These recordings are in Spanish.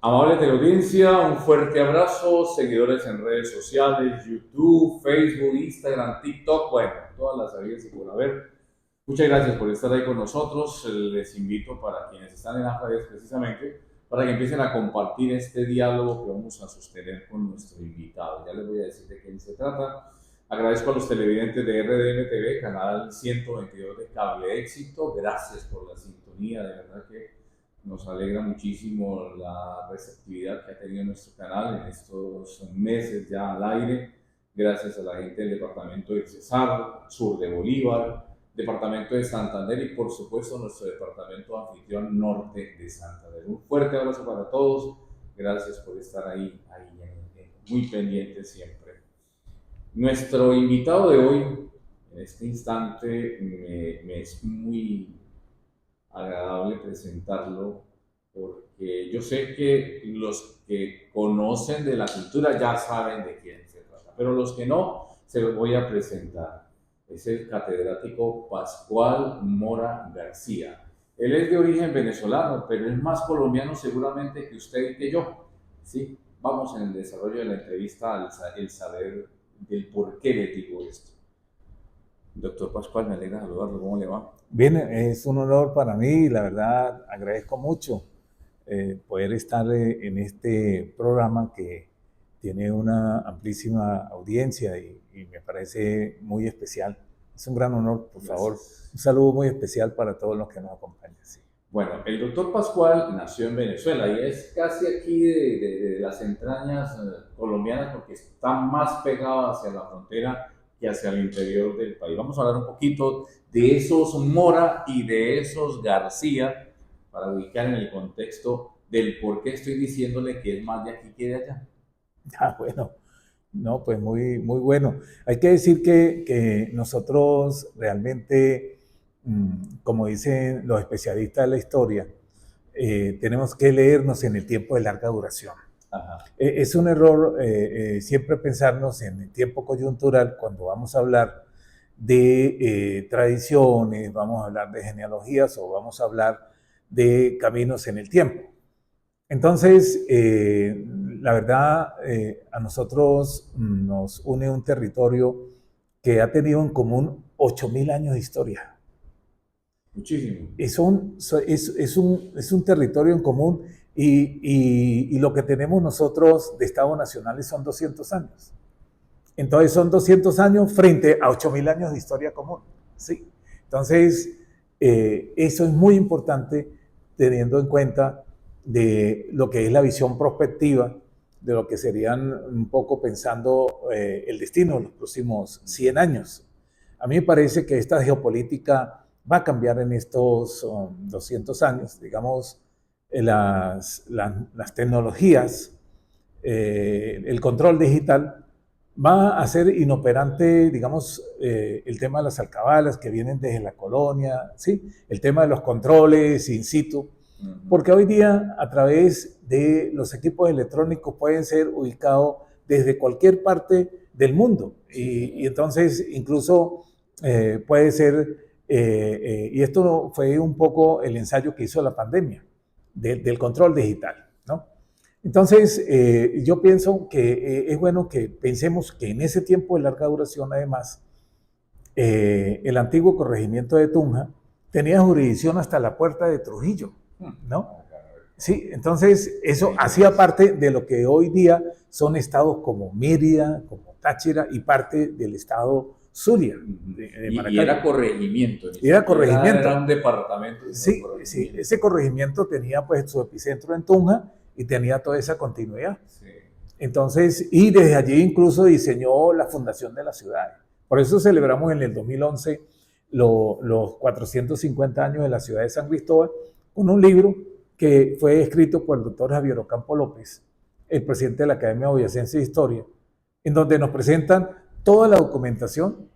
Amable teleaudiencia, un fuerte abrazo, seguidores en redes sociales, YouTube, Facebook, Instagram, TikTok, bueno, todas las sabidas y por haber. Muchas gracias por estar ahí con nosotros. Les invito para quienes están en las redes precisamente, para que empiecen a compartir este diálogo que vamos a sostener con nuestro invitado. Ya les voy a decir de quién se trata. Agradezco a los televidentes de RDN TV, canal 122 de Cable Éxito. Gracias por la sintonía, de verdad que nos alegra muchísimo la receptividad que ha tenido nuestro canal en estos meses ya al aire, gracias a la gente del departamento del Cesar, sur de Bolívar, departamento de Santander y por supuesto nuestro departamento anfitrión norte de Santander. Un fuerte abrazo para todos, gracias por estar ahí muy pendientes siempre. Nuestro invitado de hoy, en este instante, me es muy agradable presentarlo porque yo sé que los que conocen de la cultura ya saben de quién se trata, pero los que no, se los voy a presentar. Es el catedrático Pascual Mora García. Él es de origen venezolano, pero es más colombiano seguramente que usted y que yo. ¿Sí? Vamos en el desarrollo de la entrevista el saber del por qué le digo esto. Doctor Pascual, me alegra saludarlo. ¿Cómo le va? Bien, es un honor para mí, la verdad agradezco mucho poder estar en este programa que tiene una amplísima audiencia y me parece muy especial. Es un gran honor, por favor. Gracias. Un saludo muy especial para todos los que nos acompañan. Sí. Bueno, el doctor Pascual nació en Venezuela y es casi aquí de las entrañas colombianas porque está más pegado hacia la frontera que hacia el interior del país. Vamos a hablar un poquito de esos Mora y de esos García para ubicar en el contexto del por qué estoy diciéndole que es más de aquí que de allá. Bueno, no, pues muy bueno. Hay que decir que nosotros realmente, como dicen los especialistas de la historia, tenemos que leernos en el tiempo de larga duración. Ajá. Es un error siempre pensarnos en el tiempo coyuntural cuando vamos a hablar de tradiciones, vamos a hablar de genealogías o vamos a hablar de caminos en el tiempo. Entonces, la verdad, a nosotros nos une un territorio que ha tenido en común 8.000 años de historia. Muchísimo. Es un territorio en común y lo que tenemos nosotros de Estado Nacional son 200 años. Entonces son 200 años frente a 8.000 años de historia común. ¿Sí? Entonces, eso es muy importante teniendo en cuenta de lo que es la visión prospectiva, de lo que serían un poco pensando el destino de los próximos 100 años. A mí me parece que esta geopolítica va a cambiar en estos 200 años, digamos, las tecnologías, el control digital va a ser inoperante, digamos, el tema de las alcabalas que vienen desde la colonia, ¿sí? El tema de los controles in situ, porque hoy día a través de los equipos electrónicos pueden ser ubicados desde cualquier parte del mundo y entonces incluso puede ser, y esto fue un poco el ensayo que hizo la pandemia del control digital, ¿no? Entonces, yo pienso que es bueno que pensemos que en ese tiempo de larga duración, además, el antiguo corregimiento de Tunja tenía jurisdicción hasta la puerta de Trujillo, ¿no? Sí, entonces eso hacía parte de lo que hoy día son estados como Mérida, como Táchira y parte del estado Zulia. Y era corregimiento. Era corregimiento. Era un departamento. Sí, sí, ese corregimiento tenía pues su epicentro en Tunja y tenía toda esa continuidad. Sí. Entonces, y desde allí incluso diseñó la fundación de la ciudad. Por eso celebramos en el 2011 los 450 años de la ciudad de San Cristóbal con un libro que fue escrito por el doctor Javier Ocampo López, el presidente de la Academia Boyacense de Historia, en donde nos presentan toda la documentación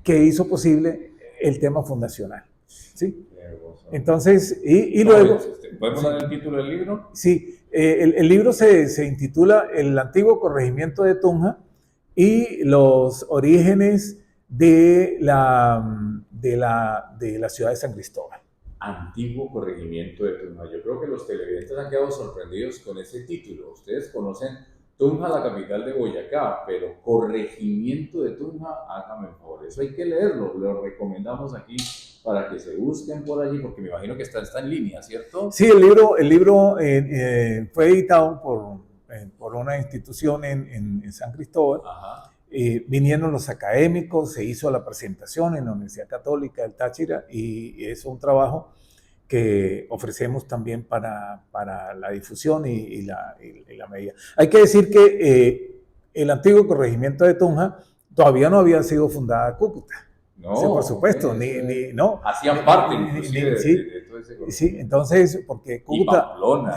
que hizo posible el tema fundacional. ¿Sí? Entonces, y luego... ¿Podemos dar el título del libro? Sí, el libro se intitula El antiguo corregimiento de Tunja y los orígenes de la ciudad de San Cristóbal. Antiguo Corregimiento de Tunja. Yo creo que los televidentes han quedado sorprendidos con ese título. Ustedes conocen Tunja, la capital de Boyacá, pero Corregimiento de Tunja, hágame el favor, eso hay que leerlo, lo recomendamos aquí para que se busquen por allí, porque me imagino que está en línea, ¿cierto? Sí, el libro fue editado por una institución en San Cristóbal. Ajá. Vinieron los académicos, se hizo la presentación en la Universidad Católica del Táchira y es un trabajo que ofrecemos también para la difusión y la medida. Hay que decir que el antiguo corregimiento de Tunja todavía no había sido fundada Cúcuta. No, sí, por supuesto, no. Hacían parte inclusive de todo ese corregimiento. Sí, entonces, porque Cúcuta,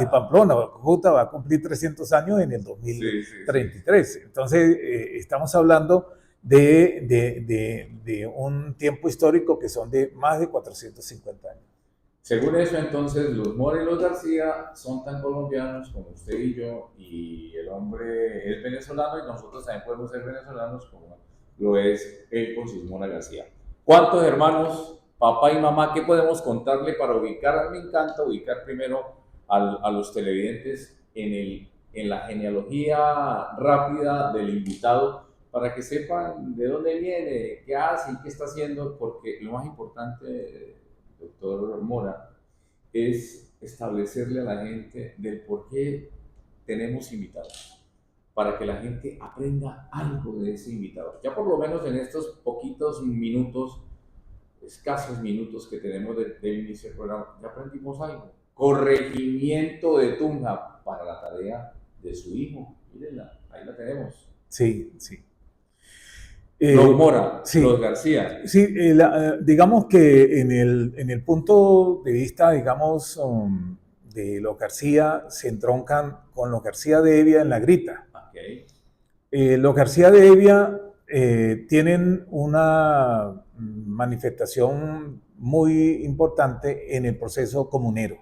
Pamplona, Cúcuta va a cumplir 300 años en el 2033. Sí. Entonces, estamos hablando de un tiempo histórico que son de más de 450 años. Según eso, entonces, los Mora y los García son tan colombianos como usted y yo, y el hombre es venezolano, y nosotros también podemos ser venezolanos como lo es él con sus Mora García. ¿Cuántos hermanos, papá y mamá, qué podemos contarle para ubicar? A mí me encanta ubicar primero a los televidentes en la genealogía rápida del invitado, para que sepan de dónde viene, qué hace y qué está haciendo, porque lo más importante, doctor Mora, es establecerle a la gente del por qué tenemos invitados, para que la gente aprenda algo de ese invitado. Ya por lo menos en estos poquitos minutos, escasos minutos que tenemos del inicio del programa, ya aprendimos algo. Corregimiento de Tunja para la tarea de su hijo. Mírenla, ahí la tenemos. Sí, sí. Los Mora, sí, los García. Sí, digamos que en el punto de vista, digamos, de los García, se entroncan con los García de Evia en la Grita. Okay. Los García de Evia tienen una manifestación muy importante en el proceso comunero,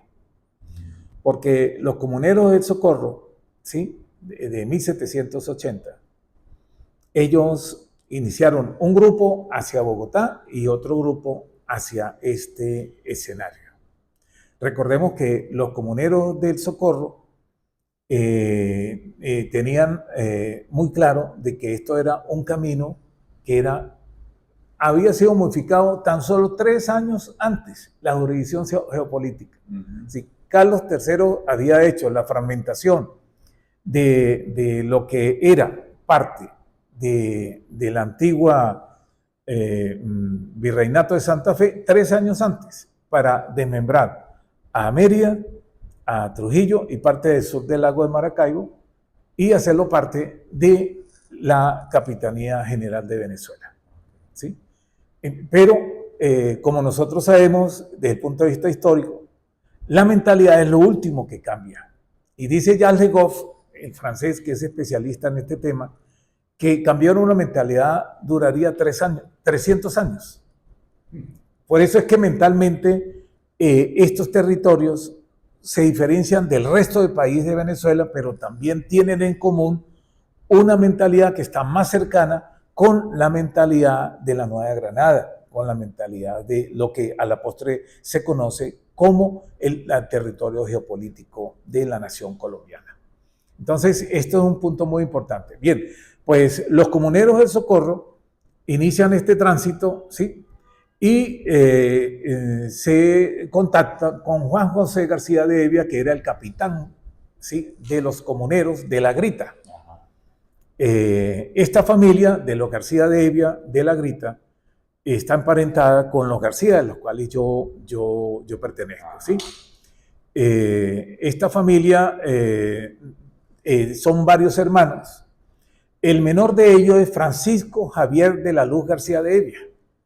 porque los comuneros del Socorro, ¿sí? de 1780, ellos iniciaron un grupo hacia Bogotá y otro grupo hacia este escenario. Recordemos que los comuneros del Socorro tenían muy claro de que esto era un camino que había sido modificado tan solo 3 años antes, la jurisdicción geopolítica. Uh-huh. Sí, Carlos III había hecho la fragmentación de lo que era parte de la antigua Virreinato de Santa Fe 3 años antes, para desmembrar a Mérida, a Trujillo y parte del sur del lago de Maracaibo y hacerlo parte de la Capitanía General de Venezuela. ¿Sí? Pero, como nosotros sabemos, desde el punto de vista histórico, la mentalidad es lo último que cambia. Y dice Jacques Le Goff, el francés que es especialista en este tema, que cambiar una mentalidad duraría 300 años. Por eso es que mentalmente estos territorios se diferencian del resto del país de Venezuela, pero también tienen en común una mentalidad que está más cercana con la mentalidad de la Nueva Granada, con la mentalidad de lo que a la postre se conoce como el territorio geopolítico de la nación colombiana. Entonces, esto es un punto muy importante. Bien, pues los comuneros del Socorro inician este tránsito, ¿sí? Y se contacta con Juan José García de Evia, que era el capitán, ¿sí?, de los comuneros de la Grita. Esta familia de los García de Evia de la Grita está emparentada con los García, de los cuales yo pertenezco, ¿sí? Esta familia son varios hermanos. El menor de ellos es Francisco Javier de la Luz García de Evia.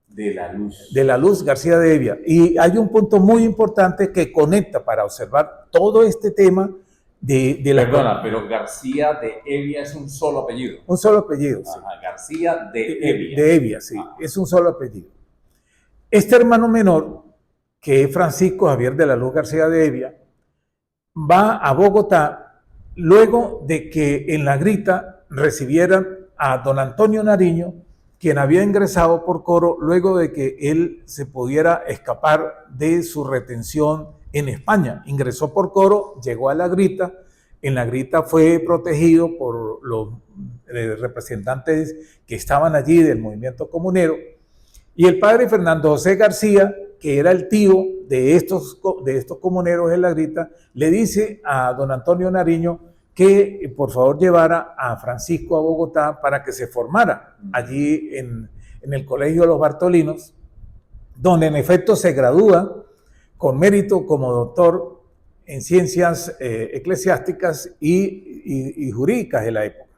De la Luz. De la Luz García de Evia. Y hay un punto muy importante que conecta para observar todo este tema de la... Perdona, pero García de Evia es un solo apellido. Un solo apellido, sí. Ajá, García de Evia. De Evia, sí. Es un solo apellido. Este hermano menor, que es Francisco Javier de la Luz García de Evia, va a Bogotá luego de que en la Grita recibieran a don Antonio Nariño, quien había ingresado por Coro luego de que él se pudiera escapar de su retención en España. Ingresó por Coro, llegó a La Grita. En La Grita fue protegido por los representantes que estaban allí del movimiento comunero. Y el padre Fernando José García, que era el tío de estos comuneros de La Grita, le dice a don Antonio Nariño que por favor llevara a Francisco a Bogotá para que se formara allí en el Colegio de los Bartolinos, donde en efecto se gradúa con mérito como doctor en ciencias eclesiásticas y jurídicas de la época.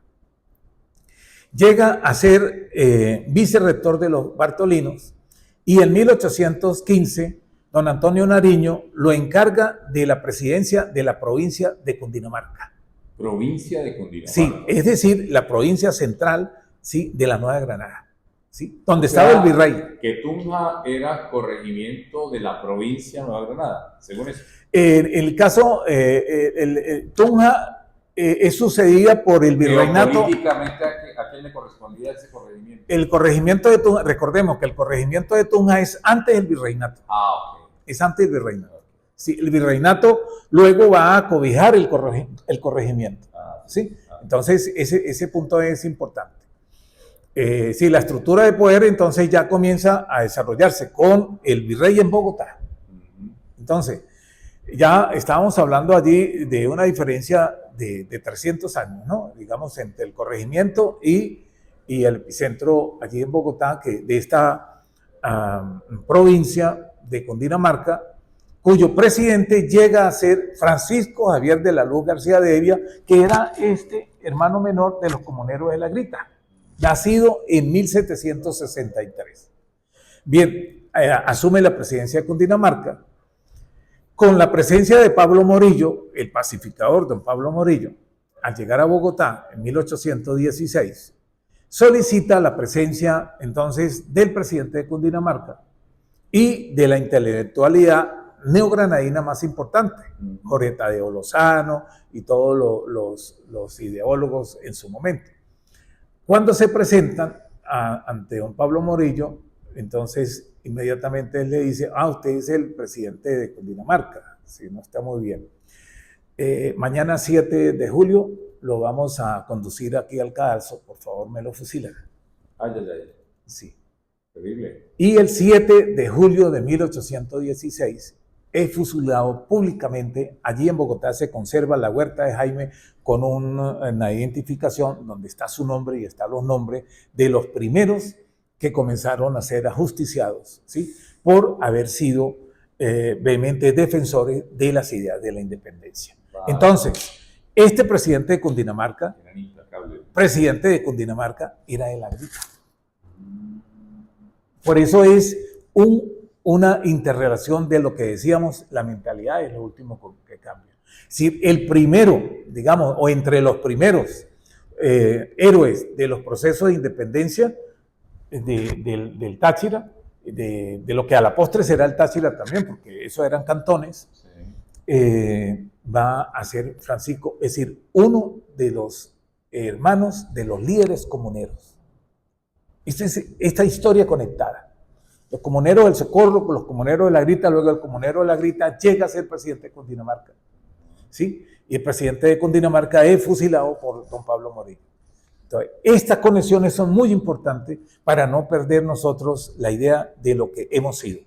Llega a ser vicerrector de los Bartolinos y en 1815 don Antonio Nariño lo encarga de la presidencia de la provincia de Cundinamarca. Provincia de Cundinamarca. Sí, es decir, la provincia central, sí, de la Nueva Granada, ¿sí? Donde estaba el virrey. Que Tunja era corregimiento de la provincia de Nueva Granada, según eso. El caso, Tunja es sucedida por el virreinato. Pero políticamente, ¿a quién le correspondía ese corregimiento? El corregimiento de Tunja, recordemos que el corregimiento de Tunja es antes del virreinato. Ok. Es antes del virreinato. Sí, el virreinato luego va a cobijar el corregimiento. ¿Sí? Entonces, ese punto es importante. Sí, la estructura de poder entonces ya comienza a desarrollarse con el virrey en Bogotá. Entonces, ya estábamos hablando allí de una diferencia de 300 años, ¿no? Digamos, entre el corregimiento y el epicentro allí en Bogotá, que de esta provincia de Cundinamarca, cuyo presidente llega a ser Francisco Javier de la Luz García de Hevia, que era hermano menor de los comuneros de La Grita, nacido en 1763. Bien, asume la presidencia de Cundinamarca. Con la presencia de Pablo Morillo, el pacificador don Pablo Morillo, al llegar a Bogotá en 1816, solicita la presencia entonces del presidente de Cundinamarca y de la intelectualidad neogranadina más importante, Jorge Tadeo Lozano y todos los ideólogos en su momento. Cuando se presentan ante don Pablo Morillo, entonces inmediatamente él le dice, usted es el presidente de Cundinamarca, sí, no está muy bien. Mañana 7 de julio lo vamos a conducir aquí al cadalso, por favor me lo fusilan. Ay. Sí. Terrible. Y el 7 de julio de 1816 es fusilado públicamente. Allí en Bogotá se conserva la huerta de Jaime con una identificación donde está su nombre y están los nombres de los primeros que comenzaron a ser ajusticiados, ¿sí? Por haber sido vehementes defensores de las ideas de la independencia. Entonces, este presidente de Cundinamarca, era de La Grita. Por eso es una interrelación de lo que decíamos, la mentalidad es lo último que cambia. Si el primero, digamos, o entre los primeros héroes de los procesos de independencia del Táchira, de lo que a la postre será el Táchira también, porque eso eran cantones, va a ser Francisco, es decir, uno de los hermanos de los líderes comuneros. Esta historia conectada. Los comuneros del Socorro, los comuneros de La Grita, luego el comunero de La Grita llega a ser presidente de Cundinamarca. ¿Sí? Y el presidente de Cundinamarca es fusilado por don Pablo Morillo. Entonces, estas conexiones son muy importantes para no perder nosotros la idea de lo que hemos sido.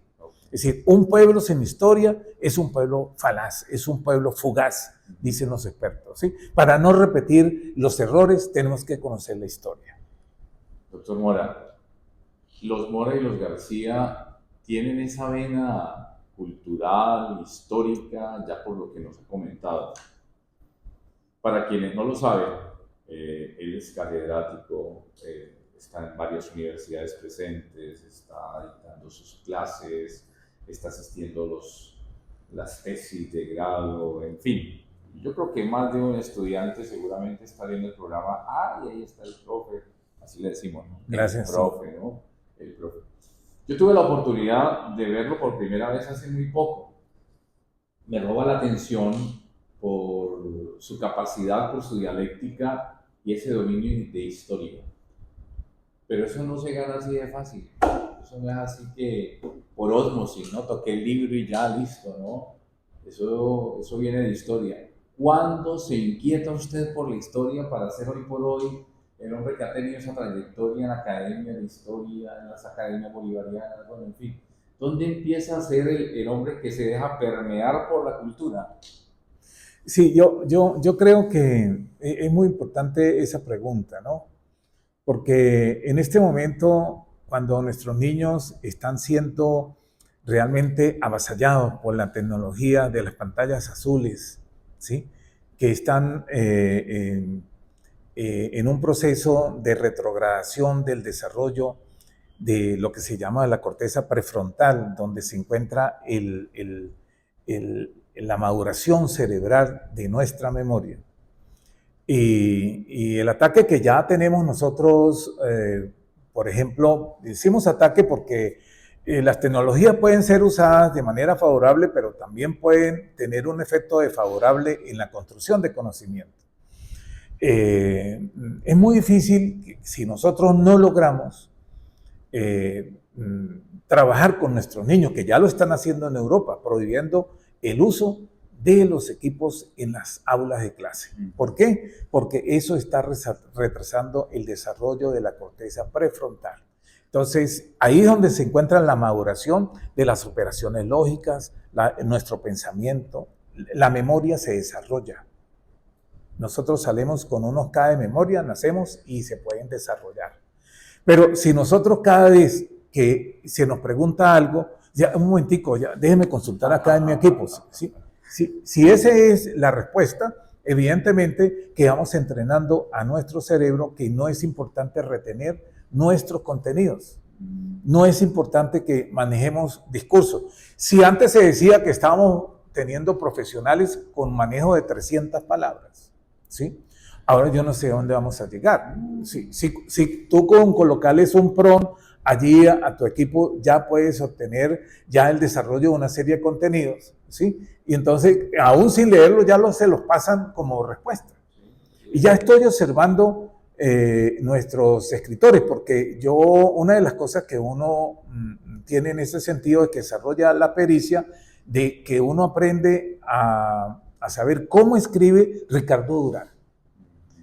Es decir, un pueblo sin historia es un pueblo falaz, es un pueblo fugaz, dicen los expertos. ¿Sí? Para no repetir los errores tenemos que conocer la historia. Doctor Mora, los Mora y los García tienen esa vena cultural, histórica, ya por lo que nos ha comentado. Para quienes no lo saben, él es catedrático, está en varias universidades presentes, está dictando sus clases, está asistiendo las tesis de grado, en fin. Yo creo que más de un estudiante seguramente está viendo el programa, y ahí está el profe. Así le decimos, ¿no? Gracias. El profe, ¿no? El profe. Yo tuve la oportunidad de verlo por primera vez hace muy poco. Me roba la atención por su capacidad, por su dialéctica y ese dominio de historia. Pero eso no se gana así de fácil. Eso no es así que por ósmosis, ¿no? Toqué el libro y ya, listo, ¿no? Eso viene de historia. ¿Cuándo se inquieta usted por la historia para ser hoy por hoy el hombre que ha tenido esa trayectoria en la academia de historia, en las academias bolivarianas, bueno, en fin? ¿Dónde empieza a ser el hombre que se deja permear por la cultura? Sí, yo creo que es muy importante esa pregunta, ¿no? Porque en este momento, cuando nuestros niños están siendo realmente avasallados por la tecnología de las pantallas azules, ¿sí? Que están en un proceso de retrogradación del desarrollo de lo que se llama la corteza prefrontal, donde se encuentra la maduración cerebral de nuestra memoria. Y el ataque que ya tenemos nosotros, por ejemplo, decimos ataque porque las tecnologías pueden ser usadas de manera favorable, pero también pueden tener un efecto desfavorable en la construcción de conocimiento. Es muy difícil si nosotros no logramos trabajar con nuestros niños, que ya lo están haciendo en Europa, prohibiendo el uso de los equipos en las aulas de clase. ¿Por qué? Porque eso está retrasando el desarrollo de la corteza prefrontal. Entonces, ahí es donde se encuentra la maduración de las operaciones lógicas, nuestro pensamiento, la memoria se desarrolla. Nosotros salimos con unos K de memoria, nacemos y se pueden desarrollar. Pero si nosotros cada vez que se nos pregunta algo, ya un momentico, ya déjeme consultar acá en mi equipo, ¿sí? Si esa es la respuesta, evidentemente que vamos entrenando a nuestro cerebro que no es importante retener nuestros contenidos. No es importante que manejemos discursos. Si antes se decía que estábamos teniendo profesionales con manejo de 300 palabras, ¿sí? Ahora yo no sé dónde vamos a llegar. Si tú con colocarles un prompt allí a tu equipo ya puedes obtener ya el desarrollo de una serie de contenidos, ¿sí? Y entonces, aún sin leerlo, ya se los pasan como respuesta. Y ya estoy observando nuestros escritores, porque una de las cosas que uno tiene en ese sentido es que desarrolla la pericia de que uno aprende a saber cómo escribe Ricardo Durán.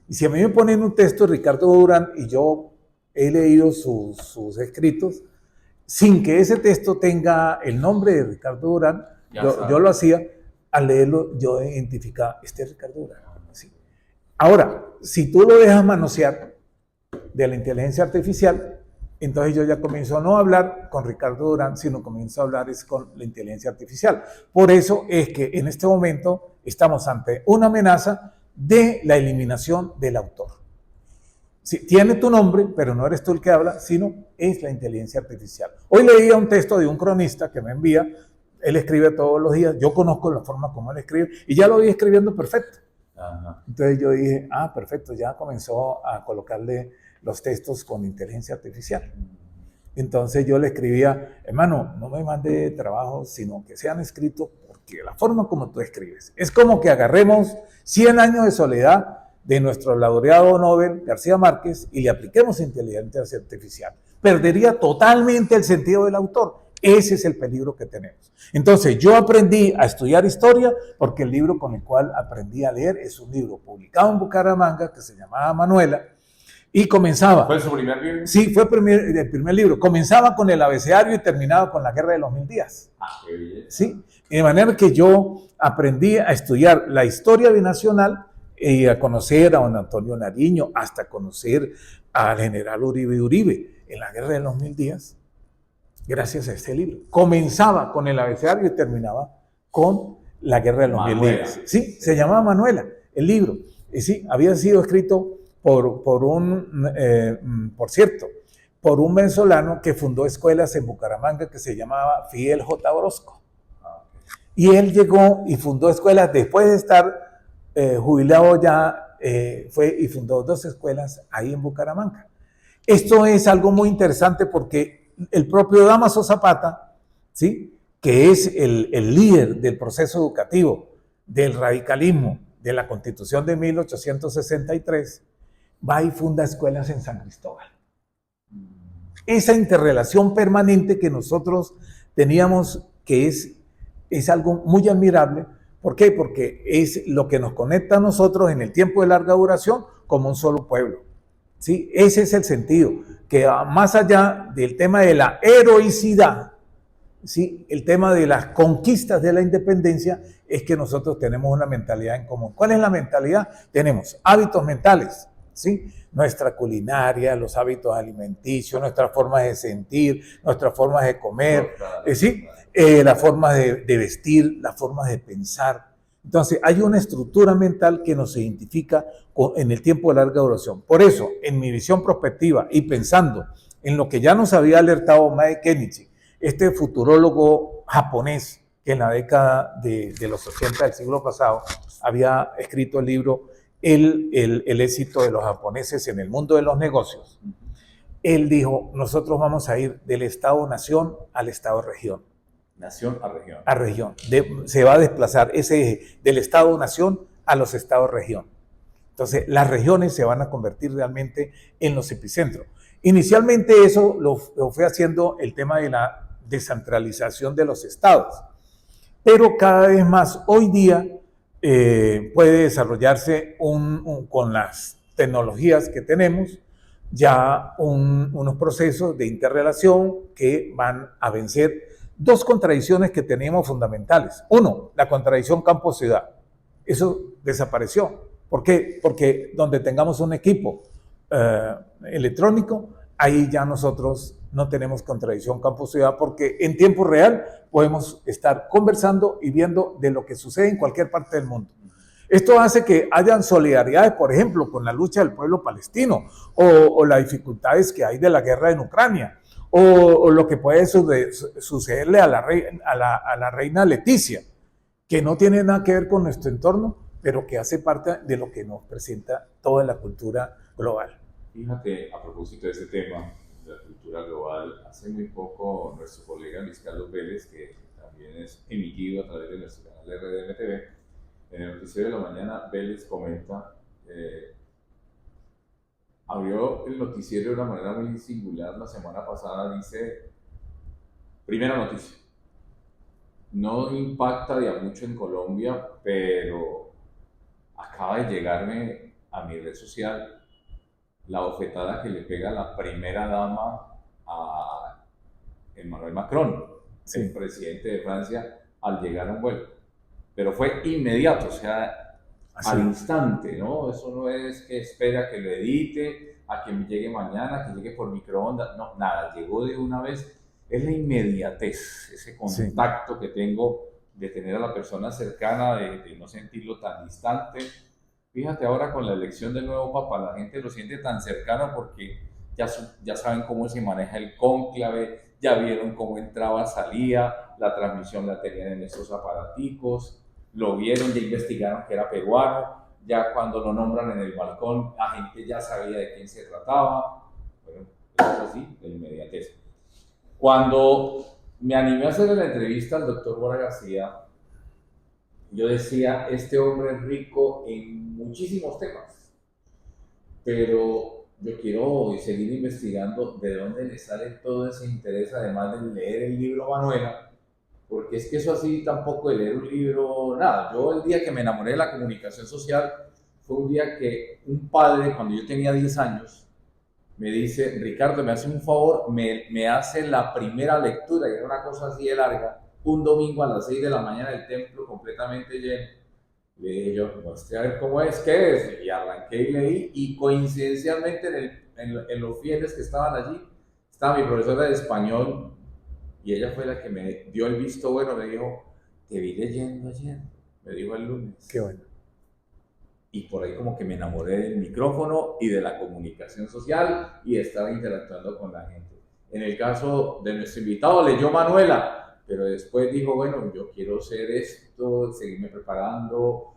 Y si a mí me ponen un texto de Ricardo Durán y yo he leído sus escritos, sin que ese texto tenga el nombre de Ricardo Durán, yo lo hacía, al leerlo yo identificaba, este es Ricardo Durán. ¿Sí? Ahora, si tú lo dejas manosear de la inteligencia artificial, entonces yo ya comienzo a no hablar con Ricardo Durán, sino comienzo a hablar con la inteligencia artificial. Por eso es que en este momento estamos ante una amenaza de la eliminación del autor. Sí, tiene tu nombre, pero no eres tú el que habla, sino es la inteligencia artificial. Hoy leía un texto de un cronista que me envía, él escribe todos los días, yo conozco la forma como él escribe, y ya lo vi escribiendo perfecto. Ajá. Entonces yo dije, perfecto, ya comenzó a colocarle los textos con inteligencia artificial. Entonces yo le escribía, hermano, no me mande trabajo, sino que sean escritos porque la forma como tú escribes. Es como que agarremos 100 años de soledad de nuestro laureado Nobel García Márquez y le apliquemos inteligencia artificial. Perdería totalmente el sentido del autor. Ese es el peligro que tenemos. Entonces yo aprendí a estudiar historia porque el libro con el cual aprendí a leer es un libro publicado en Bucaramanga que se llamaba Manuela y comenzaba. ¿Fue su primer libro? Sí, fue el primer libro. Comenzaba con el abecedario y terminaba con la Guerra de los 1000 días. Qué bien. Sí, de manera que yo aprendí a estudiar la historia binacional y a conocer a don Antonio Nariño, hasta conocer al general Uribe en la Guerra de los 1000 días, gracias a este libro. Comenzaba con el abecedario y terminaba con la Guerra de los 1000 días. Sí, se llamaba Manuela, el libro. Y sí, había sido escrito por un venezolano que fundó escuelas en Bucaramanga que se llamaba Fidel J. Orozco. Y él llegó y fundó escuelas después de estar jubilado ya, fue y fundó 2 escuelas ahí en Bucaramanga. Esto es algo muy interesante porque el propio Dámaso Zapata, ¿sí?, que es el líder del proceso educativo, del radicalismo, de la Constitución de 1863, va y funda escuelas en San Cristóbal. esa interrelación permanente que nosotros teníamos, que es algo muy admirable. ¿Por qué? Porque es lo que nos conecta a nosotros en el tiempo de larga duración como un solo pueblo. ¿Sí? Ese es el sentido, que más allá del tema de la heroicidad, ¿sí? El tema de las conquistas de la independencia es que nosotros tenemos una mentalidad en común. ¿Cuál es la mentalidad? Tenemos hábitos mentales, ¿sí? Nuestra culinaria, los hábitos alimenticios, nuestras formas de sentir, nuestras formas de comer, ¿sí? Las formas de vestir, las formas de pensar. Entonces, hay una estructura mental que nos identifica en el tiempo de larga duración. Por eso, en mi visión prospectiva y pensando en lo que ya nos había alertado Mae Kenichi, este futurólogo japonés que en la década de los 80 del siglo pasado había escrito el libro el éxito de los japoneses en el mundo de los negocios. Él dijo, nosotros vamos a ir del Estado-nación al Estado-región. Nación a región. A región. Se va a desplazar ese eje del Estado-nación a los Estados-región. Entonces, las regiones se van a convertir realmente en los epicentros. Inicialmente eso lo fue haciendo el tema de la descentralización de los estados, pero cada vez más hoy día puede desarrollarse con las tecnologías que tenemos ya unos procesos de interrelación que van a vencer dos contradicciones que teníamos fundamentales. Uno, la contradicción campo-ciudad. Eso desapareció. ¿Por qué? Porque donde tengamos un equipo electrónico, ahí ya nosotros no tenemos contradicción campo-ciudad, porque en tiempo real podemos estar conversando y viendo de lo que sucede en cualquier parte del mundo. Esto hace que hayan solidaridades, por ejemplo, con la lucha del pueblo palestino, o las dificultades que hay de la guerra en Ucrania, o lo que puede sucederle a la reina Leticia, que no tiene nada que ver con nuestro entorno, pero que hace parte de lo que nos presenta toda la cultura global. Fíjate, a propósito de ese tema, de la cultura global, hace muy poco nuestro colega Luis Carlos Vélez, que también es emitido a través de nuestro canal de RDM TV, en el noticiero de la mañana, Vélez comenta, abrió el noticiero de una manera muy singular la semana pasada, dice, primera noticia, no impacta de a mucho en Colombia, pero acaba de llegarme a mi red social la bofetada que le pega la primera dama a Emmanuel Macron, sí, el presidente de Francia, al llegar a un vuelo. Pero fue inmediato, o sea, así, al instante, ¿no? Eso no es que espera que lo edite, a que me llegue mañana, que llegue por microondas, no, nada, llegó de una vez. Es la inmediatez, ese contacto, sí, que tengo de tener a la persona cercana, de no sentirlo tan distante. Fíjate ahora con la elección del nuevo Papa, la gente lo siente tan cercano porque ya saben cómo se maneja el cónclave, ya vieron cómo entraba, salía, la transmisión la tenían en estos aparaticos, lo vieron, ya investigaron que era peruano, ya cuando lo nombran en el balcón, la gente ya sabía de quién se trataba. Bueno, eso es así, la inmediatez. Cuando me animé a hacer la entrevista al doctor Bora García, yo decía, este hombre es rico en muchísimos temas, pero yo quiero seguir investigando de dónde le sale todo ese interés, además de leer el libro Manuela, porque es que eso así tampoco de leer un libro, nada. Yo el día que me enamoré de la comunicación social fue un día que un padre, cuando yo tenía 10 años, me dice, Ricardo, me hace un favor, me hace la primera lectura, y era una cosa así de larga, un domingo a las 6 de la mañana, el templo completamente lleno. Le dije yo, muestre a ver cómo es, qué es, y arranqué y leí, y coincidencialmente en los fieles que estaban allí, estaba mi profesora de español, y ella fue la que me dio el visto bueno, me dijo, te vi leyendo ayer, me dijo el lunes. Qué bueno. Y por ahí como que me enamoré del micrófono y de la comunicación social y de estar interactuando con la gente. En el caso de nuestro invitado, leyó Manuela, pero después dijo, bueno, yo quiero hacer esto, seguirme preparando.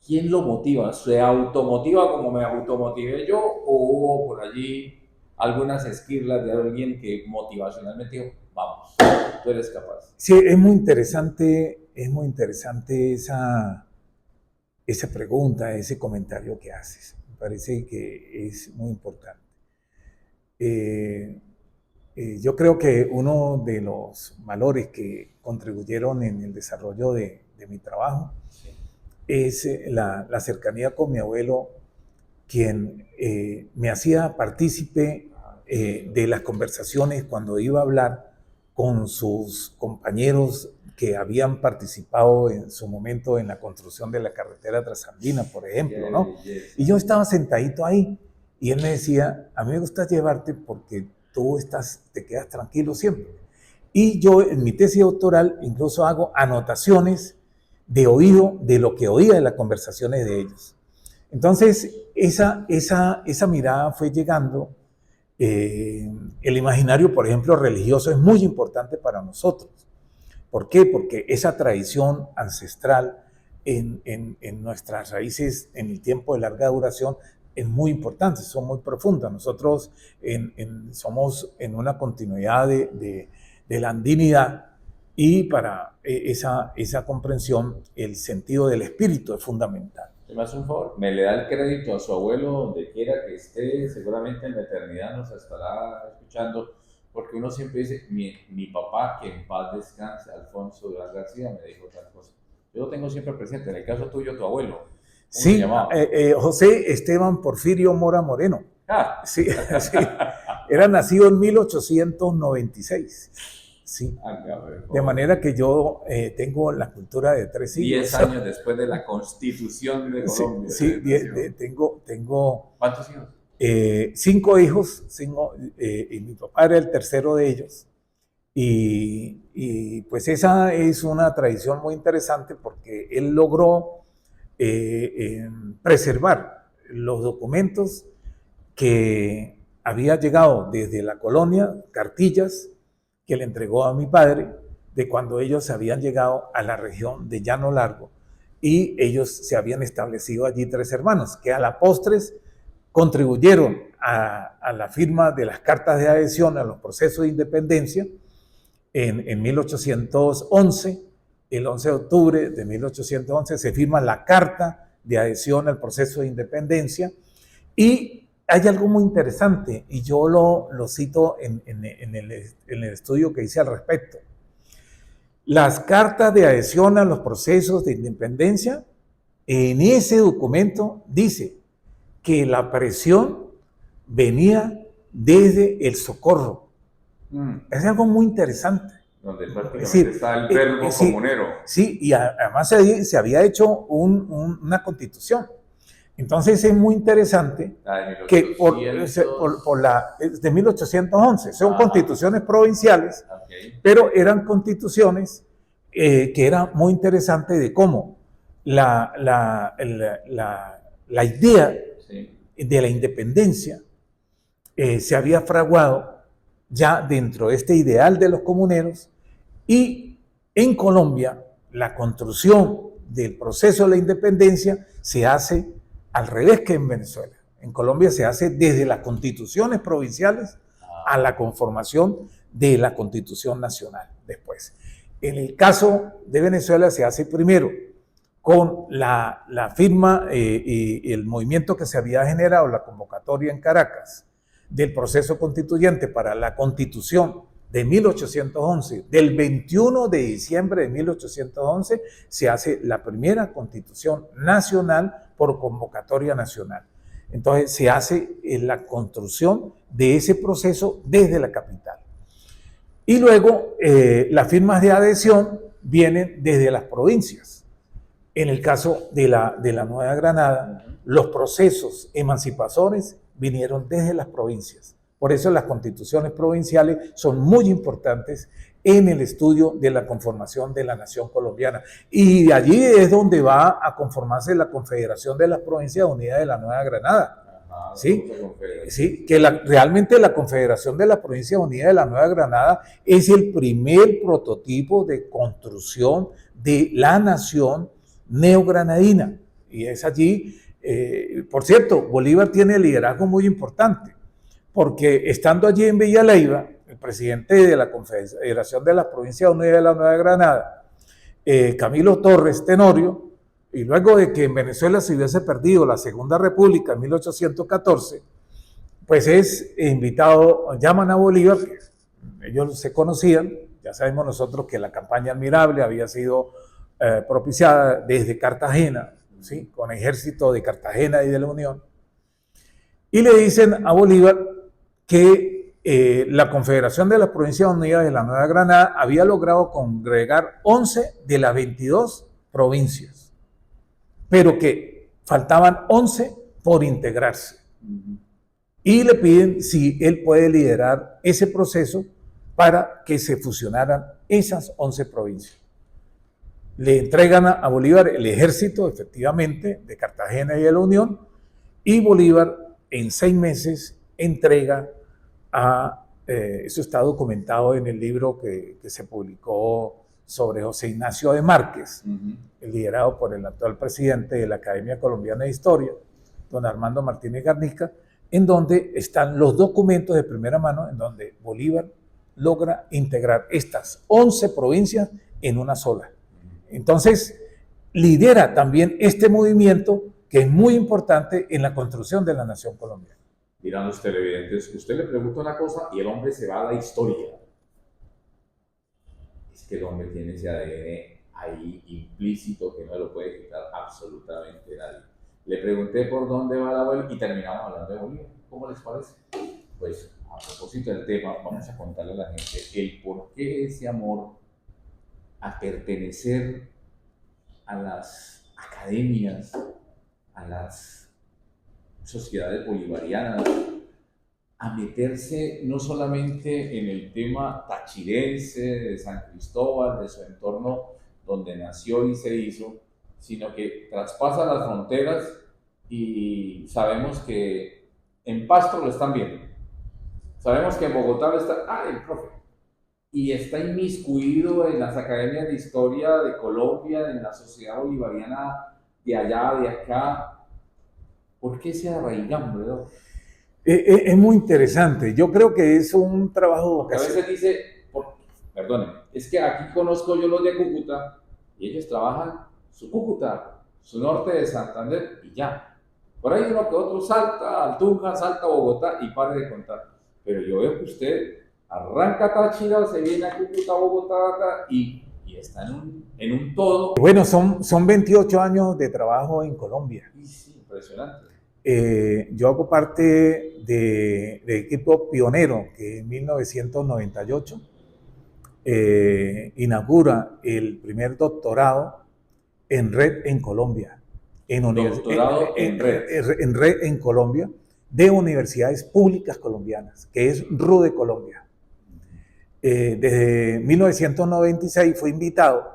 ¿Quién lo motiva? ¿Se automotiva como me automotivé yo? ¿O hubo por allí algunas esquirlas de alguien que motivacionalmente dijo, vamos, tú eres capaz? Sí, es muy interesante esa pregunta, ese comentario que haces. Me parece que es muy importante. yo creo que uno de los valores que contribuyeron en el desarrollo de mi trabajo es la cercanía con mi abuelo, quien me hacía partícipe de las conversaciones cuando iba a hablar con sus compañeros que habían participado en su momento en la construcción de la carretera Trasandina, por ejemplo, ¿no? Y yo estaba sentadito ahí y él me decía, a mí me gusta llevarte porque tú te quedas tranquilo siempre. Y yo en mi tesis doctoral incluso hago anotaciones de oído de lo que oía de las conversaciones de ellos. Entonces, esa mirada fue llegando. El imaginario, por ejemplo, religioso es muy importante para nosotros. ¿Por qué? Porque esa tradición ancestral en nuestras raíces, en el tiempo de larga duración, es muy importante, son muy profundas. Nosotros somos en una continuidad de la andinidad, y para esa comprensión el sentido del espíritu es fundamental. Me hace un favor, me le da el crédito a su abuelo donde quiera que esté, seguramente en la eternidad nos estará escuchando, porque uno siempre dice, mi papá, que en paz descanse, Alfonso Durán García, me dijo tal cosa. Yo lo tengo siempre presente. En el caso tuyo, tu abuelo, ¿cómo se llamaba? José Esteban Porfirio Mora Moreno. Sí, sí. Era nacido en 1896. Sí. De manera que yo tengo la cultura de 3 siglos. 10 años después de la Constitución de Colombia. Sí, tengo ¿Cuántos hijos? 5 hijos, y mi papá era el tercero de ellos. Y pues esa es una tradición muy interesante porque él logró preservar los documentos que había llegado desde la colonia, cartillas que le entregó a mi padre de cuando ellos habían llegado a la región de Llano Largo y ellos se habían establecido allí 3 hermanos, que a la postres contribuyeron a la firma de las cartas de adhesión a los procesos de independencia en 1811. El 11 de octubre de 1811 se firma la carta de adhesión al proceso de independencia, y hay algo muy interesante, y yo lo cito en el estudio que hice al respecto. Las cartas de adhesión a los procesos de independencia, en ese documento dice que la presión venía desde el socorro. Es algo muy interesante. Donde prácticamente está el verbo comunero. Sí, y además se había hecho una constitución. Entonces es muy interesante que de 1811 son constituciones provinciales, pero eran constituciones que era muy interesante de cómo la idea de la independencia se había fraguado ya dentro de este ideal de los comuneros, y en Colombia la construcción del proceso de la independencia se hace al revés que en Venezuela. En Colombia se hace desde las constituciones provinciales a la conformación de la Constitución Nacional después. En el caso de Venezuela se hace primero con la firma y el movimiento que se había generado, la convocatoria en Caracas del proceso constituyente para la Constitución de 1811, del 21 de diciembre de 1811, se hace la primera Constitución Nacional por convocatoria nacional. Entonces se hace la construcción de ese proceso desde la capital. Y luego las firmas de adhesión vienen desde las provincias. En el caso de la Nueva Granada, los procesos emancipadores vinieron desde las provincias. Por eso las constituciones provinciales son muy importantes en el estudio de la conformación de la nación colombiana. Y de allí es donde va a conformarse la Confederación de las Provincias Unidas de la Nueva Granada. ¿Sí? Sí, que realmente la Confederación de las Provincias Unidas de la Nueva Granada es el primer prototipo de construcción de la nación neogranadina. Y es allí, por cierto, Bolívar tiene liderazgo muy importante, porque estando allí en Villa Leyva, el presidente de la Confederación de las Provincias Unidas de la Nueva Granada, Camilo Torres Tenorio, y luego de que en Venezuela se hubiese perdido la Segunda República en 1814, pues es invitado, llaman a Bolívar, ellos se conocían. Ya sabemos nosotros que la campaña Admirable había sido propiciada desde Cartagena, ¿sí? Con ejército de Cartagena y de la Unión. Y le dicen a Bolívar que la Confederación de las Provincias Unidas de la Nueva Granada había logrado congregar 11 de las 22 provincias, pero que faltaban 11 por integrarse. Y le piden si él puede liderar ese proceso para que se fusionaran esas 11 provincias. Le entregan a Bolívar el ejército, efectivamente, de Cartagena y de la Unión, y Bolívar en 6 meses entrega eso está documentado en el libro que se publicó sobre José Ignacio de Márquez, liderado por el actual presidente de la Academia Colombiana de Historia, don Armando Martínez Garnica, en donde están los documentos de primera mano, en donde Bolívar logra integrar estas 11 provincias en una sola. Entonces, lidera también este movimiento que es muy importante en la construcción de la nación colombiana. Dirán los televidentes, usted le pregunta una cosa y el hombre se va a la historia. Es que el hombre tiene ese ADN ahí implícito que no lo puede quitar absolutamente nadie. Le pregunté por dónde va la vuelta y terminamos hablando de Bolívar. ¿Cómo les parece? Pues a propósito del tema, vamos a contarle a la gente el por qué ese amor a pertenecer a las academias, a las sociedades bolivarianas, a meterse no solamente en el tema tachirense, de San Cristóbal, de su entorno donde nació y se hizo, sino que traspasa las fronteras y sabemos que en Pasto lo están viendo. Sabemos que en Bogotá lo está, el profe. Y está inmiscuido en las academias de historia de Colombia, en la sociedad bolivariana de allá, de acá. ¿Por qué se arraigan, verdad? Es muy interesante. Yo creo que es un trabajo vocacional. A veces dice, perdónenme, es que aquí conozco yo los de Cúcuta y ellos trabajan su Cúcuta, su norte de Santander y ya. Por ahí uno que otro salta al Tunja, salta a Bogotá y pare de contar. Pero yo veo que usted arranca Táchira, se viene a Cúcuta, Bogotá y está en un todo. Bueno, son 28 años de trabajo en Colombia. Sí, impresionante. Yo hago parte del equipo pionero que en 1998 inaugura el primer doctorado en red en Colombia. Doctorado en red. En red en Colombia, de universidades públicas colombianas, que es RUDE Colombia. Desde 1996 fui invitado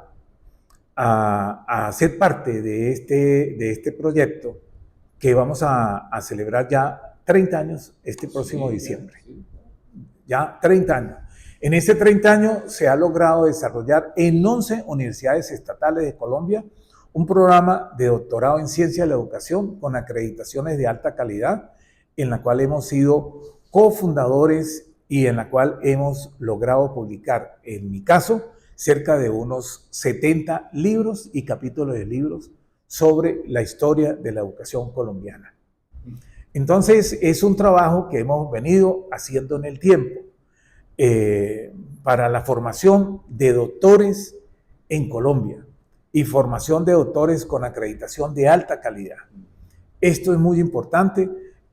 a ser parte de este proyecto que vamos a celebrar ya 30 años este próximo diciembre. Ya 30 años. En ese 30 años se ha logrado desarrollar en 11 universidades estatales de Colombia un programa de doctorado en ciencia de la educación con acreditaciones de alta calidad, en la cual hemos sido cofundadores y en la cual hemos logrado publicar, en mi caso, cerca de unos 70 libros y capítulos de libros sobre la historia de la educación colombiana. Entonces, es un trabajo que hemos venido haciendo en el tiempo para la formación de doctores en Colombia y formación de doctores con acreditación de alta calidad. Esto es muy importante.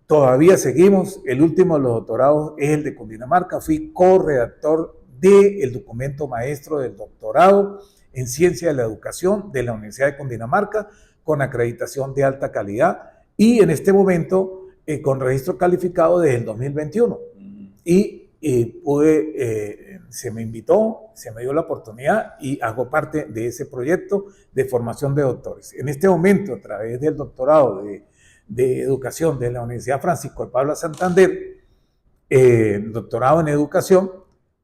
Todavía seguimos. El último de los doctorados es el de Cundinamarca. Fui co-redactor del documento maestro del doctorado en Ciencia de la Educación de la Universidad de Cundinamarca con acreditación de alta calidad y en este momento con registro calificado desde el 2021. Se me invitó, se me dio la oportunidad y hago parte de ese proyecto de formación de doctores. En este momento, a través del doctorado de Educación de la Universidad Francisco de Paula Santander, doctorado en Educación,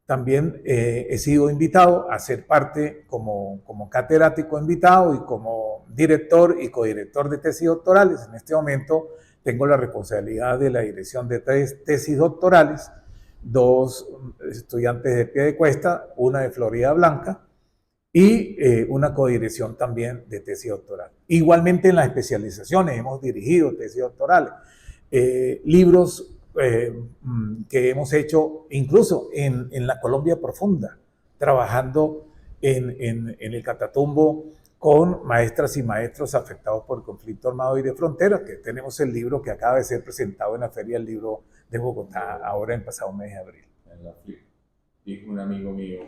también he sido invitado a ser parte como catedrático invitado y como director y codirector de tesis doctorales. En este momento tengo la responsabilidad de la dirección de tesis doctorales, 2 estudiantes de Piedecuesta, una de Florida Blanca y una codirección también de tesis doctoral. Igualmente en las especializaciones hemos dirigido tesis doctorales, libros que hemos hecho incluso en la Colombia profunda, trabajando en el Catatumbo con maestras y maestros afectados por el conflicto armado y de frontera, que tenemos el libro que acaba de ser presentado en la Feria del Libro de Bogotá, ahora en pasado mes de abril. En la FLIP. Dijo un amigo mío,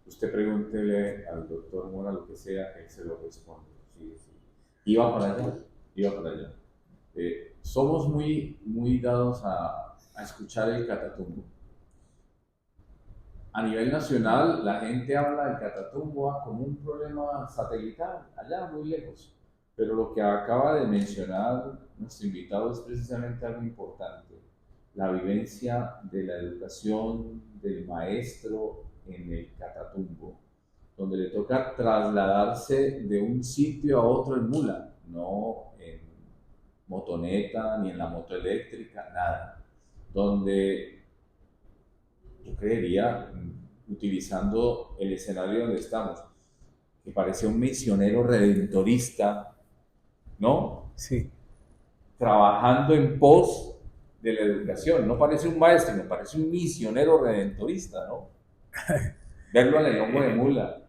usted pregúntele al doctor Mora lo que sea, él se lo responde. Sí, sí. Iba para allá, iba para allá. Somos muy dados a escuchar el Catatumbo. A nivel nacional, la gente habla del Catatumbo como un problema satelital, allá muy lejos. Pero lo que acaba de mencionar nuestro invitado es precisamente algo importante. La vivencia de la educación del maestro en el Catatumbo, donde le toca trasladarse de un sitio a otro en mula, no en motoneta ni en la moto eléctrica, nada. Donde yo creería, utilizando el escenario donde estamos, que parece un misionero redentorista, ¿no? Sí. Trabajando en pos de la educación. No parece un maestro, me parece un misionero redentorista, ¿no? Verlo en el lomo de mula,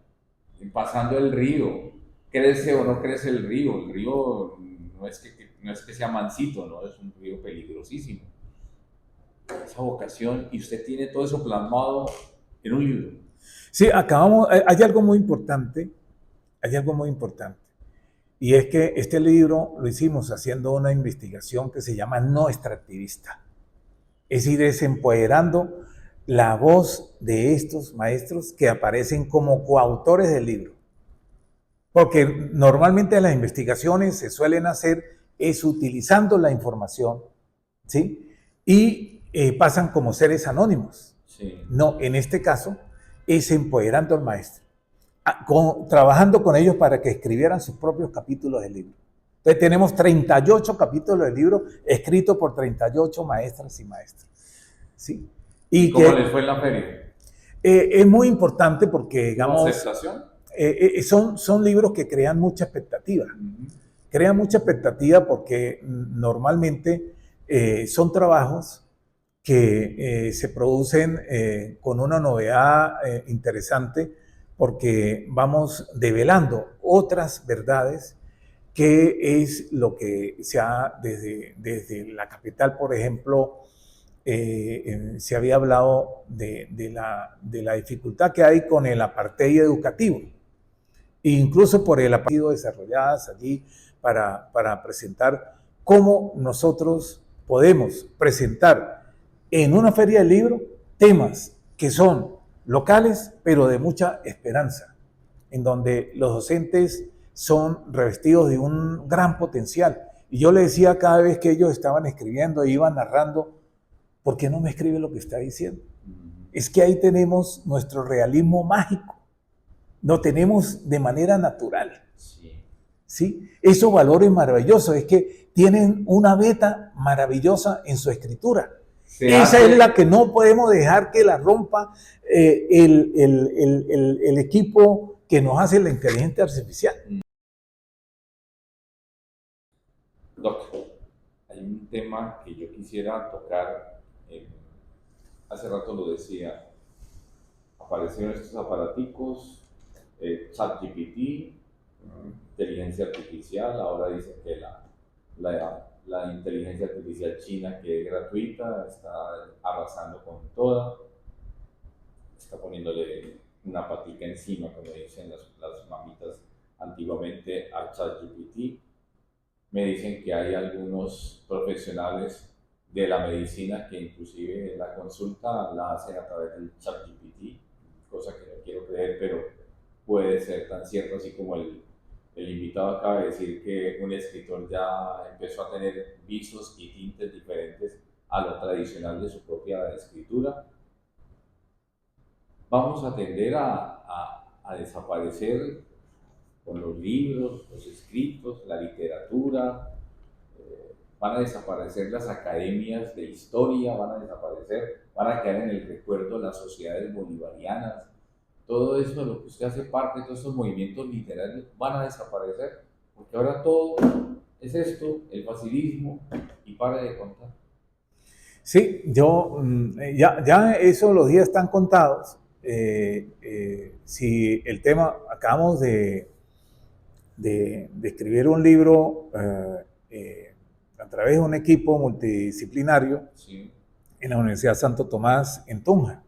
pasando el río. ¿Crece o no crece el río? El río no es que sea mansito, ¿no? Es un río peligrosísimo. Esa vocación, y usted tiene todo eso plasmado en un libro. Sí, hay algo muy importante, y es que este libro lo hicimos haciendo una investigación que se llama no extractivista, es decir, desempoderando la voz de estos maestros que aparecen como coautores del libro. Porque normalmente las investigaciones se suelen hacer es utilizando la información, ¿sí? Y pasan como seres anónimos. Sí. No, en este caso es empoderando al maestro, trabajando con ellos para que escribieran sus propios capítulos del libro. Entonces tenemos 38 capítulos del libro escritos por 38 maestras y maestros. ¿Sí? ¿Y cómo les fue en la feria? Es muy importante porque, digamos, ¿Aceptación? Son libros que crean mucha expectativa. Crean mucha expectativa porque normalmente son trabajos que se producen con una novedad interesante, porque vamos develando otras verdades, que es lo que se ha desde la capital, por ejemplo, se había hablado de la dificultad que hay con el apartheid educativo, incluso por el apartheid desarrolladas allí para presentar cómo nosotros podemos presentar en una feria del libro temas que son locales, pero de mucha esperanza, en donde los docentes son revestidos de un gran potencial. Y yo le decía cada vez que ellos estaban escribiendo e iban narrando, ¿por qué no me escribe lo que está diciendo? Es que ahí tenemos nuestro realismo mágico, lo tenemos de manera natural. ¿Sí? Esos valores maravillosos, es que tienen una beta maravillosa en su escritura. Esa es la que no podemos dejar que la rompa el equipo que nos hace la inteligencia artificial. Doc, hay un tema que yo quisiera tocar. Hace rato lo decía, aparecieron estos aparaticos, ChatGPT, inteligencia artificial. Ahora dicen que la inteligencia artificial china, que es gratuita, está arrasando con toda, está poniéndole una patica encima, como dicen las mamitas antiguamente, a ChatGPT. Me dicen que hay algunos profesionales de la medicina que inclusive la consulta la hacen a través del ChatGPT, cosa que no quiero creer, pero puede ser tan cierto, así como el invitado acaba de decir que un escritor ya empezó a tener visos y tintes diferentes a lo tradicional de su propia escritura. Vamos a tender a desaparecer con los libros, los escritos, la literatura. Van a desaparecer las academias de historia, van a desaparecer, van a quedar en el recuerdo las sociedades bolivarianas. Todo eso de lo que usted hace parte, todos esos movimientos literarios van a desaparecer, porque ahora todo es esto, el facilismo, y para de contar. Sí, ya eso los días están contados. Si el tema, acabamos de escribir un libro a través de un equipo multidisciplinario Sí. en la Universidad Santo Tomás en Tunja.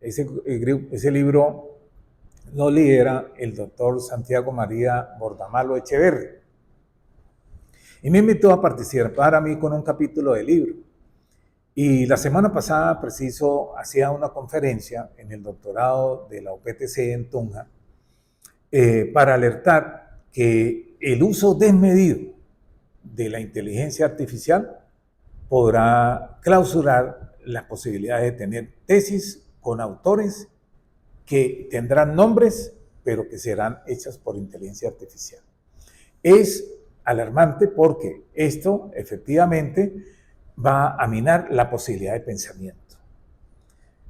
Ese libro lo lidera el doctor Santiago María Bordamalo Echeverri. Y me invitó a participar a mí con un capítulo del libro. Y la semana pasada, preciso, hacía una conferencia en el doctorado de la UPTC en Tunja para alertar que el uso desmedido de la inteligencia artificial podrá clausurar las posibilidades de tener tesis con autores que tendrán nombres, pero que serán hechas por inteligencia artificial. Es alarmante porque esto efectivamente va a minar la posibilidad de pensamiento.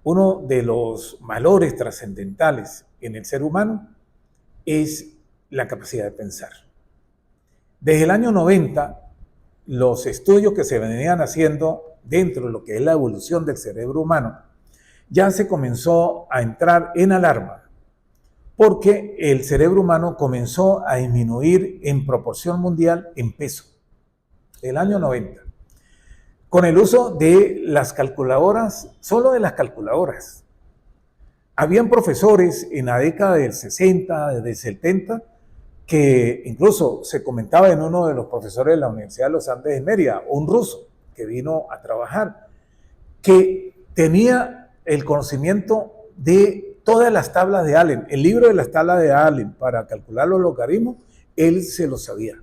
Uno de los valores trascendentales en el ser humano es la capacidad de pensar. Desde el año 90, los estudios que se venían haciendo dentro de lo que es la evolución del cerebro humano, ya se comenzó a entrar en alarma porque el cerebro humano comenzó a disminuir en proporción mundial en peso. El año 90. Con el uso de las calculadoras, solo de las calculadoras. Habían profesores en la década del 60, del 70, que incluso se comentaba en uno de los profesores de la Universidad de los Andes de Mérida, un ruso que vino a trabajar, que tenía el conocimiento de todas las tablas de Allen. El libro de las tablas de Allen para calcular los logaritmos, él se lo sabía.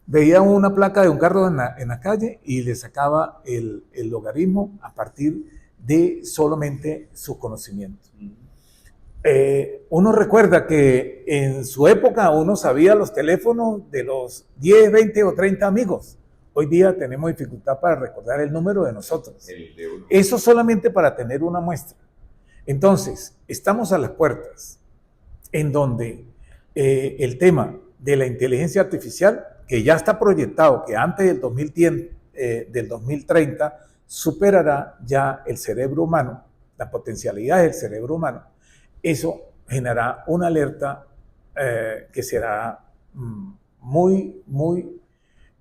Veía una placa de un carro en la calle y le sacaba el logaritmo a partir de solamente su conocimiento. Uno recuerda que en su época uno sabía los teléfonos de los 10, 20 o 30 amigos. Hoy día tenemos dificultad para recordar el número de nosotros. Eso solamente para tener una muestra. Entonces, estamos a las puertas en donde el tema de la inteligencia artificial, que ya está proyectado que antes del 2030 superará ya el cerebro humano, la potencialidad del cerebro humano, eso generará una alerta que será muy, muy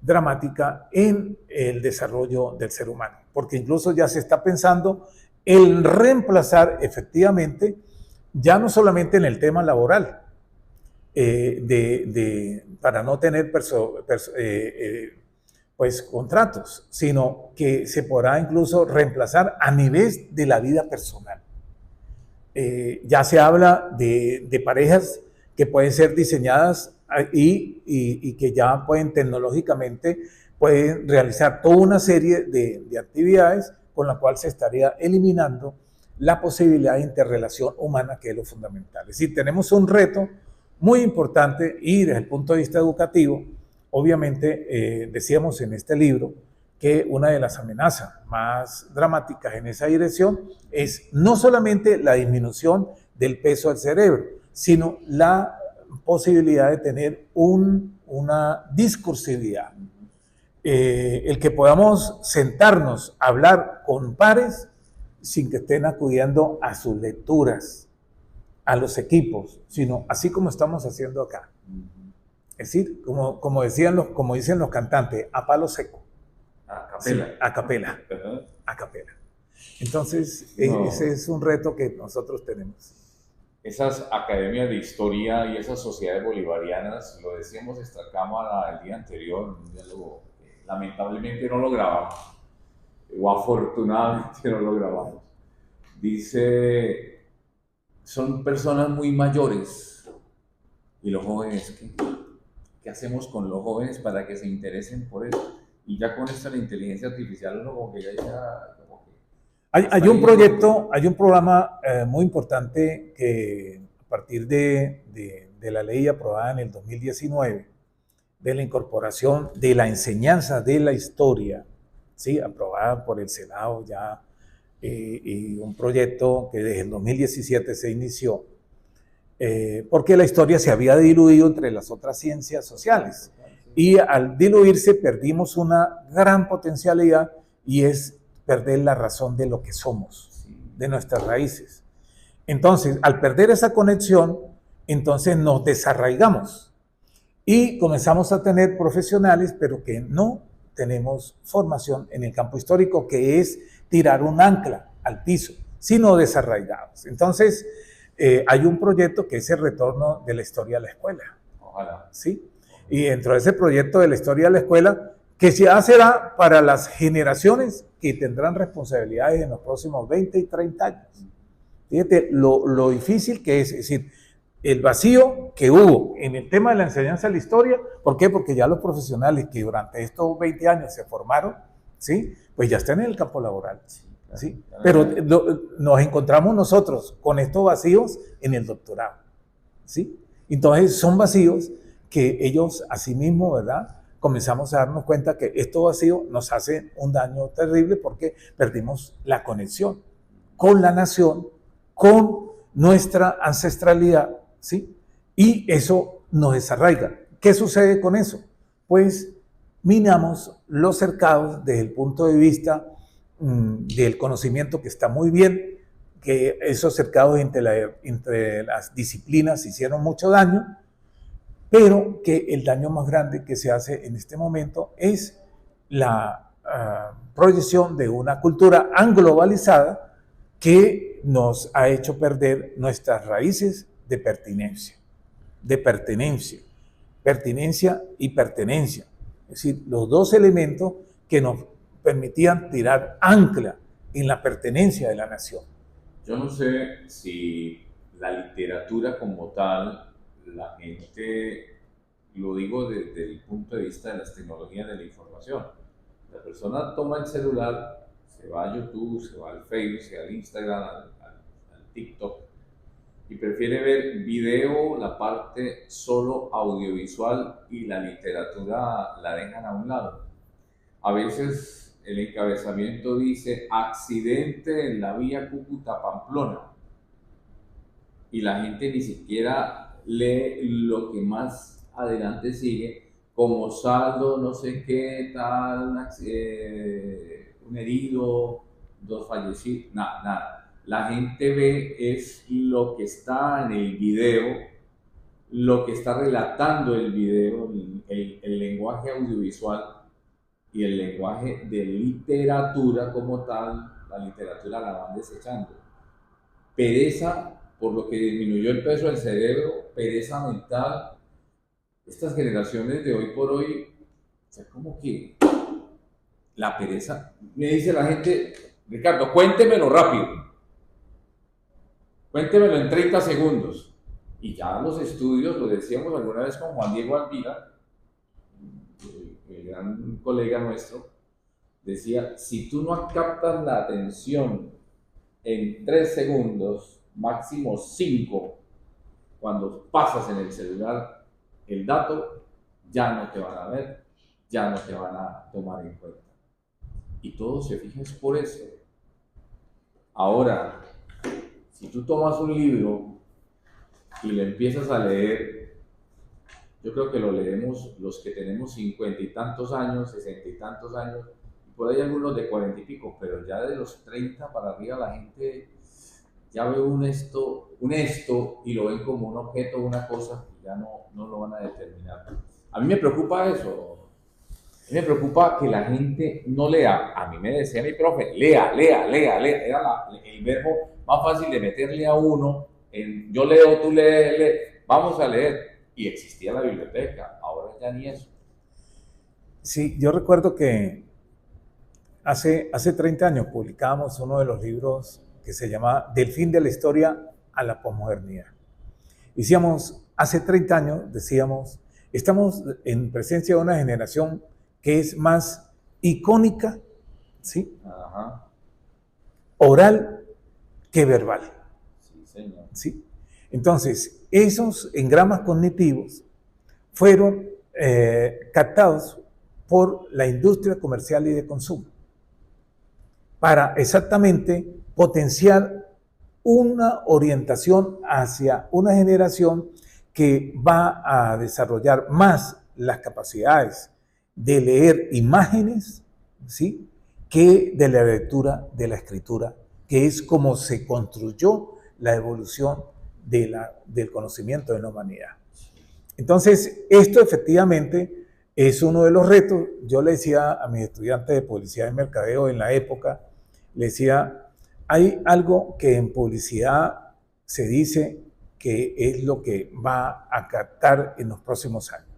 dramática en el desarrollo del ser humano, porque incluso ya se está pensando en reemplazar efectivamente, ya no solamente en el tema laboral, para no tener pues, contratos, sino que se podrá incluso reemplazar a nivel de la vida personal. Ya se habla de parejas que pueden ser diseñadas y que ya pueden tecnológicamente pueden realizar toda una serie de actividades con la cual se estaría eliminando la posibilidad de interrelación humana, que es lo fundamental. Es decir, tenemos un reto muy importante y desde el punto de vista educativo, obviamente decíamos en este libro que una de las amenazas más dramáticas en esa dirección es no solamente la disminución del peso del cerebro, sino la posibilidad de tener una discursividad. El que podamos sentarnos a hablar con pares sin que estén acudiendo a sus lecturas, a los equipos, sino así como estamos haciendo acá. Es decir, como dicen los cantantes, a palo seco. A capela. Sí, a capela. A capela. Entonces, ese es un reto que nosotros tenemos. Esas academias de historia y esas sociedades bolivarianas, lo decíamos esta cámara el día anterior, un diálogo que lamentablemente no lo grabamos, o afortunadamente no lo grabamos. Dice, son personas muy mayores, y los jóvenes, ¿qué hacemos con los jóvenes para que se interesen por eso? Y ya con esto la inteligencia artificial, uno como que ya hay un proyecto, hay un programa muy importante que a partir de la ley aprobada en el 2019, de la incorporación de la enseñanza de la historia, ¿sí? Aprobada por el Senado ya, y un proyecto que desde el 2017 se inició, porque la historia se había diluido entre las otras ciencias sociales. Y al diluirse perdimos una gran potencialidad y es perder la razón de lo que somos, de nuestras raíces. Entonces, al perder esa conexión, entonces nos desarraigamos y comenzamos a tener profesionales, pero que no tenemos formación en el campo histórico, que es tirar un ancla al piso, sino desarraigados. Entonces, hay un proyecto que es el retorno de la historia a la escuela. Ojalá. ¿Sí? Y dentro de ese proyecto de la historia de la escuela, que ya será para las generaciones que tendrán responsabilidades en los próximos 20 y 30 años. Fíjate lo difícil que es decir, el vacío que hubo en el tema de la enseñanza de la historia. ¿Por qué? Porque ya los profesionales que durante estos 20 años se formaron, ¿sí? Pues ya están en el campo laboral. ¿Sí? Pero nos encontramos nosotros con estos vacíos en el doctorado. ¿Sí? Entonces son vacíos que ellos asimismo, ¿verdad? Comenzamos a darnos cuenta que estos vacíos nos hacen un daño terrible porque perdimos la conexión con la nación, con nuestra ancestralidad, ¿sí? Y eso nos desarraiga. ¿Qué sucede con eso? Pues minamos los cercados desde el punto de vista del conocimiento, que está muy bien, que esos cercados entre las disciplinas hicieron mucho daño, pero que el daño más grande que se hace en este momento es la proyección de una cultura anglobalizada que nos ha hecho perder nuestras raíces de pertenencia, pertinencia y pertenencia. Es decir, los dos elementos que nos permitían tirar ancla en la pertenencia de la nación. Yo no sé si la literatura como tal, la gente, lo digo desde el punto de vista de las tecnologías de la información. La persona toma el celular, se va a YouTube, se va al Facebook, se va al Instagram, al TikTok, y prefiere ver video, la parte solo audiovisual, y la literatura la dejan a un lado. A veces el encabezamiento dice accidente en la vía Cúcuta-Pamplona y la gente ni siquiera lee lo que más adelante sigue, como saldo, no sé qué, tal, un herido, 2 fallecidos, nada. La gente ve es lo que está en el video, lo que está relatando el video, el lenguaje audiovisual y el lenguaje de literatura como tal. La literatura la van desechando. Pereza, por lo que disminuyó el peso del cerebro, pereza mental. Estas generaciones de hoy por hoy, o sea, como que la pereza, me dice la gente, Ricardo, cuéntemelo rápido, cuéntemelo en 30 segundos. Y ya los estudios, lo decíamos alguna vez con Juan Diego Alvira, el gran colega nuestro, decía, si tú no captas la atención en 3 segundos, máximo 5, cuando pasas en el celular el dato, ya no te van a ver, ya no te van a tomar en cuenta. Y todo se fija es por eso. Ahora, si tú tomas un libro y lo empiezas a leer, yo creo que lo leemos los que tenemos 50 y tantos años, 60 y tantos años, y por ahí algunos de 40 y pico, pero ya de los 30 para arriba la gente ya ve un esto y lo ven como un objeto, una cosa, y ya no lo van a determinar. A mí me preocupa eso. A mí me preocupa que la gente no lea. A mí me decía mi profe, lea. Era el verbo más fácil de meterle a uno. Yo leo, tú lees, vamos a leer. Y existía la biblioteca, ahora ya ni eso. Sí, yo recuerdo que hace 30 años publicábamos uno de los libros que se llama Del fin de la historia a la posmodernidad. Decíamos, hace 30 años, decíamos, estamos en presencia de una generación que es más icónica, ¿sí? Ajá. Oral que verbal. Sí, señor. ¿Sí? Entonces, esos engramas cognitivos fueron captados por la industria comercial y de consumo para exactamente potenciar una orientación hacia una generación que va a desarrollar más las capacidades de leer imágenes, ¿sí? que de la lectura de la escritura, que es como se construyó la evolución del conocimiento de la humanidad. Entonces, esto efectivamente es uno de los retos. Yo le decía a mis estudiantes de publicidad y mercadeo en la época, le decía, hay algo que en publicidad se dice que es lo que va a captar en los próximos años.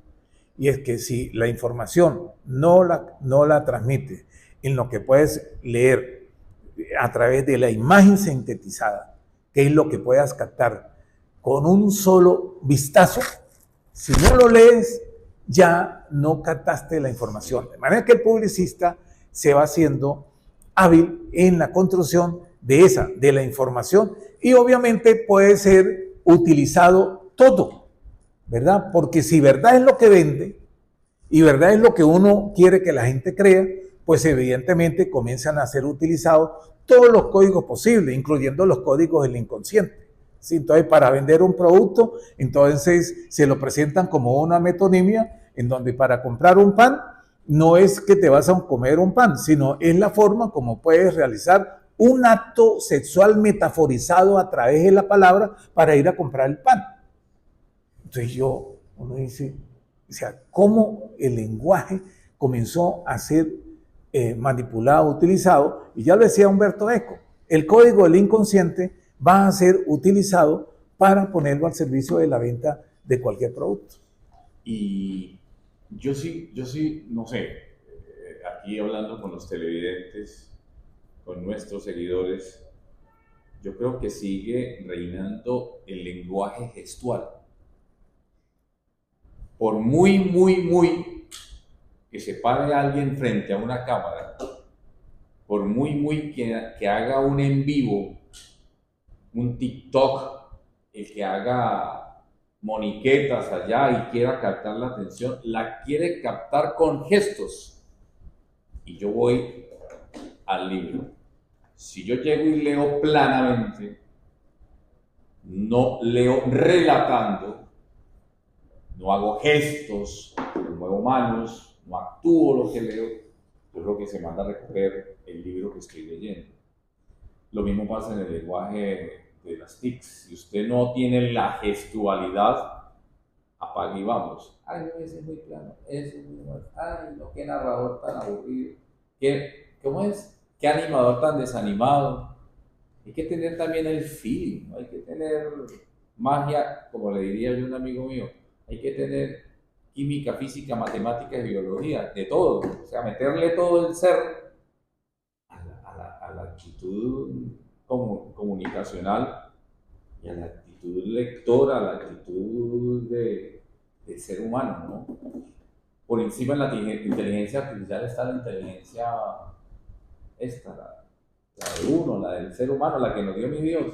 Y es que si la información no la transmite en lo que puedes leer a través de la imagen sintetizada, que es lo que puedas captar con un solo vistazo, si no lo lees, ya no captaste la información. De manera que el publicista se va haciendo hábil en la construcción de la información, y obviamente puede ser utilizado todo, ¿verdad? Porque si verdad es lo que vende y verdad es lo que uno quiere que la gente crea, pues evidentemente comienzan a ser utilizados todos los códigos posibles, incluyendo los códigos del inconsciente. ¿Sí? Entonces, para vender un producto, entonces se lo presentan como una metonimia, en donde para comprar un pan no es que te vas a comer un pan, sino es la forma como puedes realizar un acto sexual metaforizado a través de la palabra para ir a comprar el pan. Entonces uno dice, o sea, cómo el lenguaje comenzó a ser manipulado, utilizado, y ya lo decía Humberto Eco, el código del inconsciente va a ser utilizado para ponerlo al servicio de la venta de cualquier producto. Y yo sí, no sé, aquí hablando con los televidentes, con nuestros seguidores, yo creo que sigue reinando el lenguaje gestual. Por muy que se pare alguien frente a una cámara, por muy que haga un en vivo, un TikTok, el que haga moniquetas allá y quiera captar la atención, la quiere captar con gestos. Y yo voy al libro. Si yo llego y leo planamente, no leo relatando, no hago gestos, no muevo manos, no actúo lo que leo, yo creo que se manda a recoger el libro que estoy leyendo. Lo mismo pasa en el lenguaje de las TICs. Si usted no tiene la gestualidad, apague y vamos. Ay, no, ese es muy plano, ese es muy mal. Ay, no, qué narrador tan aburrido. ¿Cómo es? Qué animador tan desanimado. Hay que tener también el feeling, ¿no? Hay que tener magia, como le diría yo a un amigo mío. Hay que tener química, física, matemática y biología, de todo. O sea, meterle todo el ser a la actitud comunicacional y a la actitud lectora, a la actitud del ser humano, ¿no? Por encima de la inteligencia artificial está la inteligencia esta, la de uno, la del ser humano, la que nos dio mi Dios.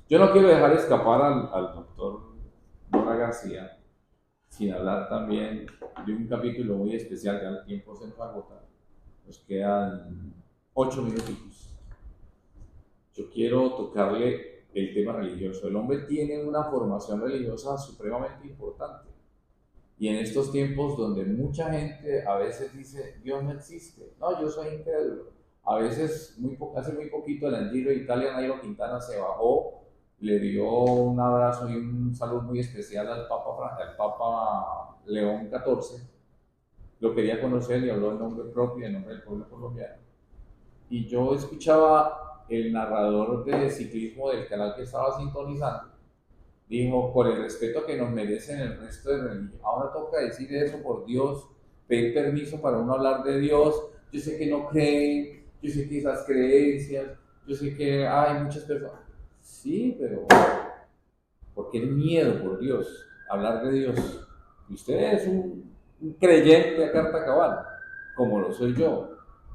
Yo no quiero dejar escapar al doctor Nora García sin hablar también de un capítulo muy especial, que al tiempo se nos agota. Nos quedan 8 minutitos. Yo quiero tocarle el tema religioso. El hombre tiene una formación religiosa supremamente importante. Y en estos tiempos donde mucha gente a veces dice, Dios no existe, no, yo soy incrédulo. A veces, hace muy poquito, en el Giro de Italia, Nairo Quintana se bajó, le dio un abrazo y un saludo muy especial al Papa León XIV. Lo quería conocer y habló en nombre propio y en nombre del pueblo colombiano. Y yo escuchaba el narrador de ciclismo del canal que estaba sintonizando, dijo, por el respeto que nos merecen el resto de religión, ahora toca decir eso por Dios, pedir permiso para uno hablar de Dios. Yo sé que no creen, yo sé que esas creencias, yo sé que hay muchas personas. Sí, pero ¿por qué el miedo, por Dios, hablar de Dios? Y usted es un creyente a carta cabal, como lo soy yo.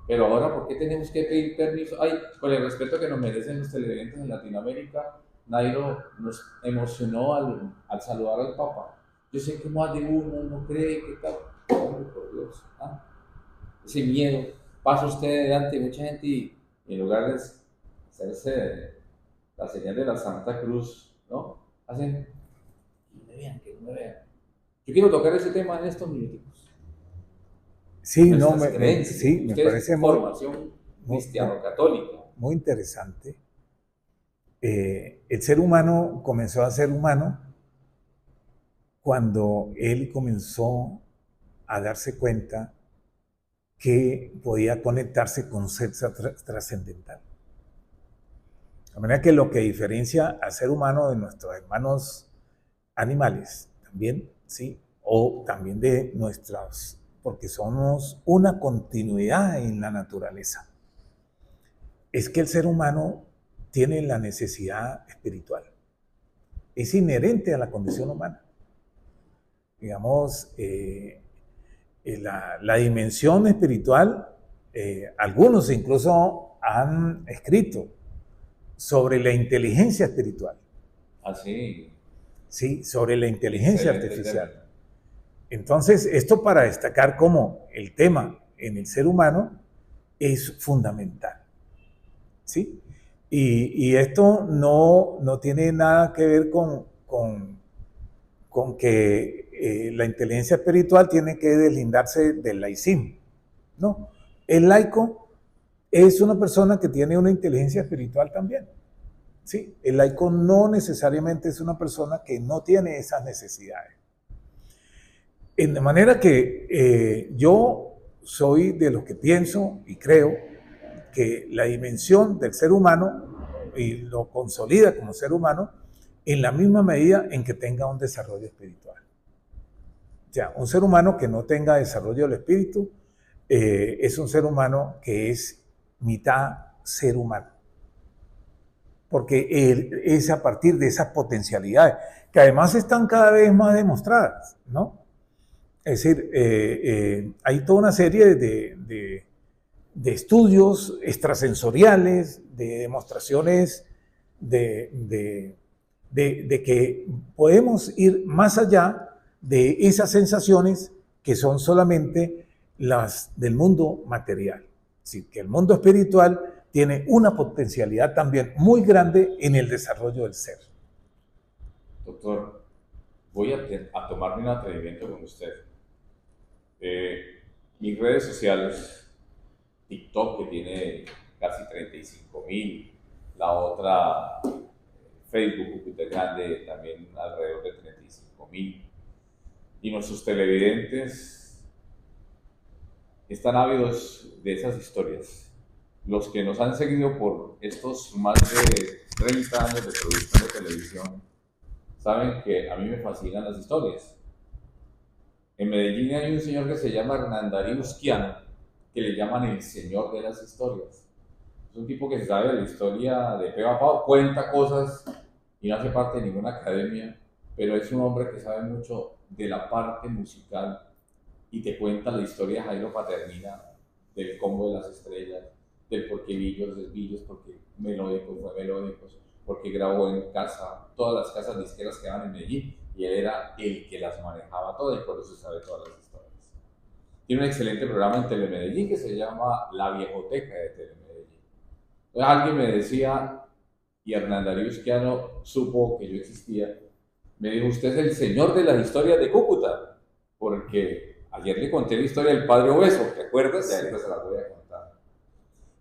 Pero ahora, ¿por qué tenemos que pedir permiso? Ay, con el respeto que nos merecen los televidentes en Latinoamérica, Nairo nos emocionó al saludar al Papa. Yo sé que más de uno no cree que tal. Hombre, por Dios. ¿Ah? Ese miedo. Pasa usted delante de mucha gente y en lugar de hacerse la señal de la Santa Cruz, ¿no? Hacen que no me vean, que no me vean. Yo quiero tocar ese tema en estos minutos. Sí, no, nuestras creencias. sí, me Ustedes parece formación cristiano-católica. muy interesante. El ser humano comenzó a ser humano cuando él comenzó a darse cuenta que podía conectarse con un ser trascendental. De manera que lo que diferencia al ser humano de nuestros hermanos animales también, ¿sí? O también de nuestras, porque somos una continuidad en la naturaleza, es que el ser humano tiene la necesidad espiritual. Es inherente a la condición humana. Digamos, la dimensión espiritual, algunos incluso han escrito sobre la inteligencia espiritual. Así. Sí, sobre la inteligencia Excelente artificial. término. Entonces, esto para destacar cómo el tema en el ser humano es fundamental. ¿Sí? Y esto no tiene nada que ver con que la inteligencia espiritual tiene que deslindarse del laicismo. No, el laico es una persona que tiene una inteligencia espiritual también. ¿Sí? El laico no necesariamente es una persona que no tiene esas necesidades. De manera que yo soy de los que pienso y creo que la dimensión del ser humano y lo consolida como ser humano en la misma medida en que tenga un desarrollo espiritual. O sea, un ser humano que no tenga desarrollo del espíritu es un ser humano que es mitad ser humano. Porque es a partir de esas potencialidades, que además están cada vez más demostradas, ¿no? Es decir, hay toda una serie de estudios extrasensoriales, de demostraciones de que podemos ir más allá de esas sensaciones que son solamente las del mundo material. Es decir, que el mundo espiritual tiene una potencialidad también muy grande en el desarrollo del ser. Doctor, voy a tomarme un atrevimiento con usted. Mis redes sociales, TikTok, que tiene casi 35.000, la otra, Facebook, Júpiter Grande, también alrededor de 35.000. Y nuestros televidentes están ávidos de esas historias. Los que nos han seguido por estos más de 30 años de producción de televisión saben que a mí me fascinan las historias. En Medellín hay un señor que se llama Hernán Darío Usquiano, que le llaman el señor de las historias. Es un tipo que se sabe la historia de pe a pa, cuenta cosas y no hace parte de ninguna academia, pero es un hombre que sabe mucho de la parte musical y te cuenta la historia de Jairo Paternina, del combo de las estrellas, del por qué Billos es Billos, porque Melódicos fue Melódicos, porque grabó en casa, todas las casas disqueras que estaban en Medellín, y él era el que las manejaba todas y por eso sabe todas las historias. Tiene un excelente programa en Telemedellín que se llama La Viejoteca de Telemedellín. Entonces alguien me decía, y Hernán Darío Usquiano supo que yo existía, me dijo, usted es el señor de las historias de Cúcuta, porque ayer le conté la historia del Padre Obeso, ¿te acuerdas? Ya después se la voy a contar.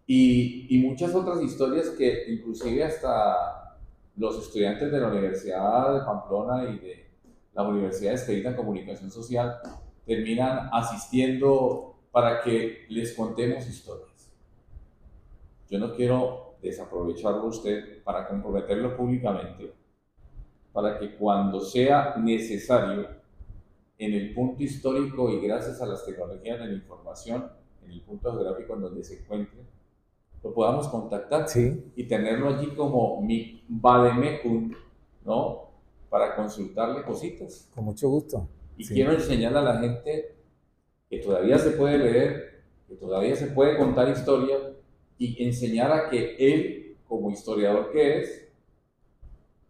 Y muchas otras historias que inclusive hasta los estudiantes de la Universidad de Pamplona y de la Universidad de Estadía en Comunicación Social terminan asistiendo para que les contemos historias. Yo no quiero desaprovecharlo a usted para comprometerlo públicamente, para que cuando sea necesario, en el punto histórico y gracias a las tecnologías de la información, en el punto geográfico en donde se encuentre, lo podamos contactar y tenerlo allí como mi vademecum, ¿no? Para consultarle cositas. Con mucho gusto. Y quiero enseñarle a la gente que todavía se puede leer, que todavía se puede contar historia y enseñar a que él, como historiador que es,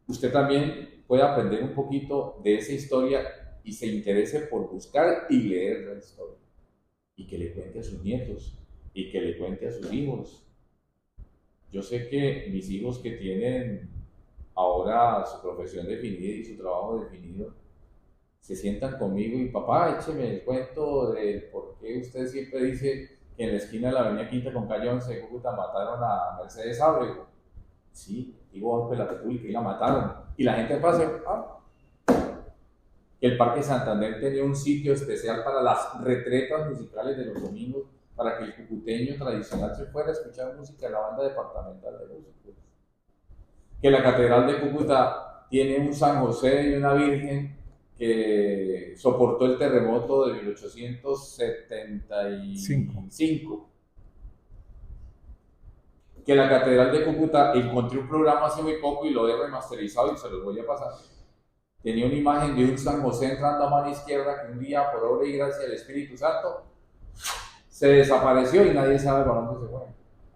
usted también puede aprender un poquito de esa historia y se interese por buscar y leer la historia. Y que le cuente a sus nietos y que le cuente a sus hijos. Yo sé que mis hijos que tienen ahora su profesión definida y su trabajo definido, se sientan conmigo y papá, écheme el cuento de por qué usted siempre dice que en la esquina de la avenida Quinta con calle 11 de Cúcuta mataron a Mercedes Ábrego. Sí, digo, pues la República y la mataron. Y la gente pasa, que el Parque Santander tenía un sitio especial para las retretas musicales de los domingos, para que el cucuteño tradicional se fuera a escuchar música de la banda departamental de músicos. Que la Catedral de Cúcuta tiene un San José y una Virgen que soportó el terremoto de 1875. Que la Catedral de Cúcuta, encontré un programa hace muy poco y lo he remasterizado y se los voy a pasar. Tenía una imagen de un San José entrando a mano izquierda que un día, por obra y gracia del Espíritu Santo, se desapareció y nadie sabe para dónde se fue.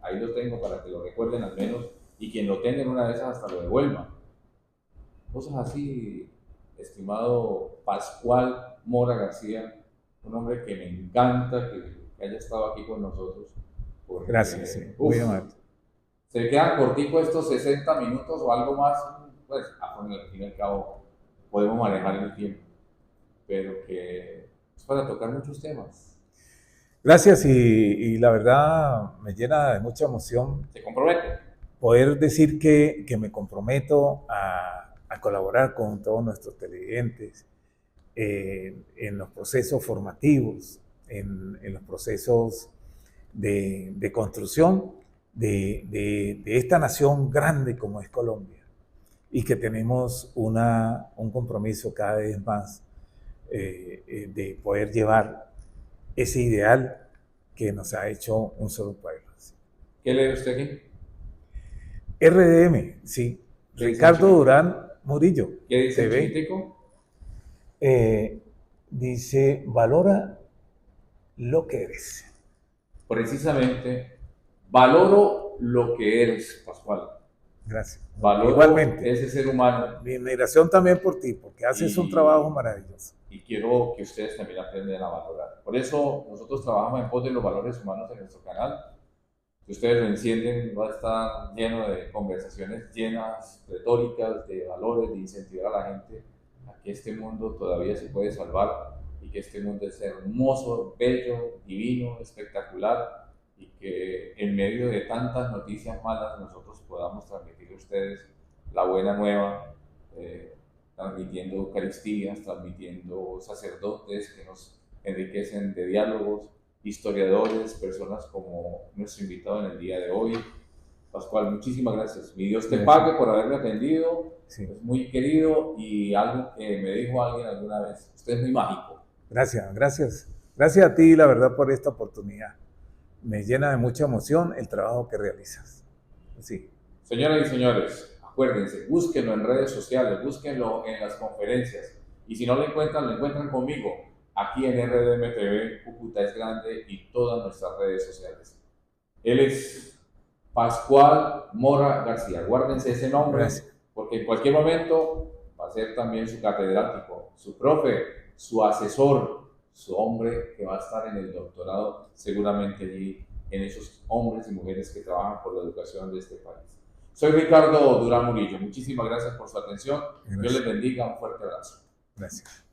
Ahí lo tengo para que lo recuerden al menos, y quien lo tenga en una de esas hasta lo devuelva. Cosas así, estimado Pascual Mora García, un hombre que me encanta que haya estado aquí con nosotros. Porque, gracias, sí, muy amable. Se quedan corticos estos 60 minutos o algo más, pues al fin y al cabo podemos manejar el tiempo, pero que es para tocar muchos temas. Gracias, y la verdad me llena de mucha emoción. ¿Se compromete? Poder decir que me comprometo a colaborar con todos nuestros televidentes en los procesos formativos, en los procesos de construcción de esta nación grande como es Colombia, y que tenemos un compromiso cada vez más de poder llevar ese ideal que nos ha hecho un solo pueblo. ¿Qué lee usted aquí? RDM, sí. Ricardo Durán Murillo. ¿Qué dice el crítico? Dice, valora lo que eres. Precisamente, valoro lo que eres, Pascual. Gracias. Valoro igualmente ese ser humano. Mi admiración también por ti, porque haces un trabajo maravilloso. Y quiero que ustedes también aprendan a valorar. Por eso nosotros trabajamos en pos de los valores humanos en nuestro canal. Si ustedes lo encienden, va a estar lleno de conversaciones llenas, retóricas, de valores, de incentivar a la gente a que este mundo todavía se puede salvar y que este mundo es hermoso, bello, divino, espectacular, y que en medio de tantas noticias malas nosotros podamos transmitir a ustedes la buena nueva, transmitiendo Eucaristías, transmitiendo sacerdotes que nos enriquecen de diálogos, historiadores, personas como nuestro invitado en el día de hoy. Pascual, muchísimas gracias. Mi Dios te pague por haberme atendido. Sí. Es muy querido, y algo que me dijo alguien alguna vez: usted es muy mágico. Gracias, gracias. Gracias a ti, la verdad, por esta oportunidad. Me llena de mucha emoción el trabajo que realizas. Sí. Señoras y señores, acuérdense, búsquenlo en redes sociales, búsquenlo en las conferencias, y si no lo encuentran conmigo aquí en RDM TV, Cúcuta es Grande, y todas nuestras redes sociales. Él es Pascual Mora García. Guárdense ese nombre. Gracias. Porque en cualquier momento va a ser también su catedrático, su profe, su asesor, su hombre que va a estar en el doctorado, seguramente allí, en esos hombres y mujeres que trabajan por la educación de este país. Soy Ricardo Durán Murillo. Muchísimas gracias por su atención. Gracias. Dios les bendiga. Un fuerte abrazo. Gracias.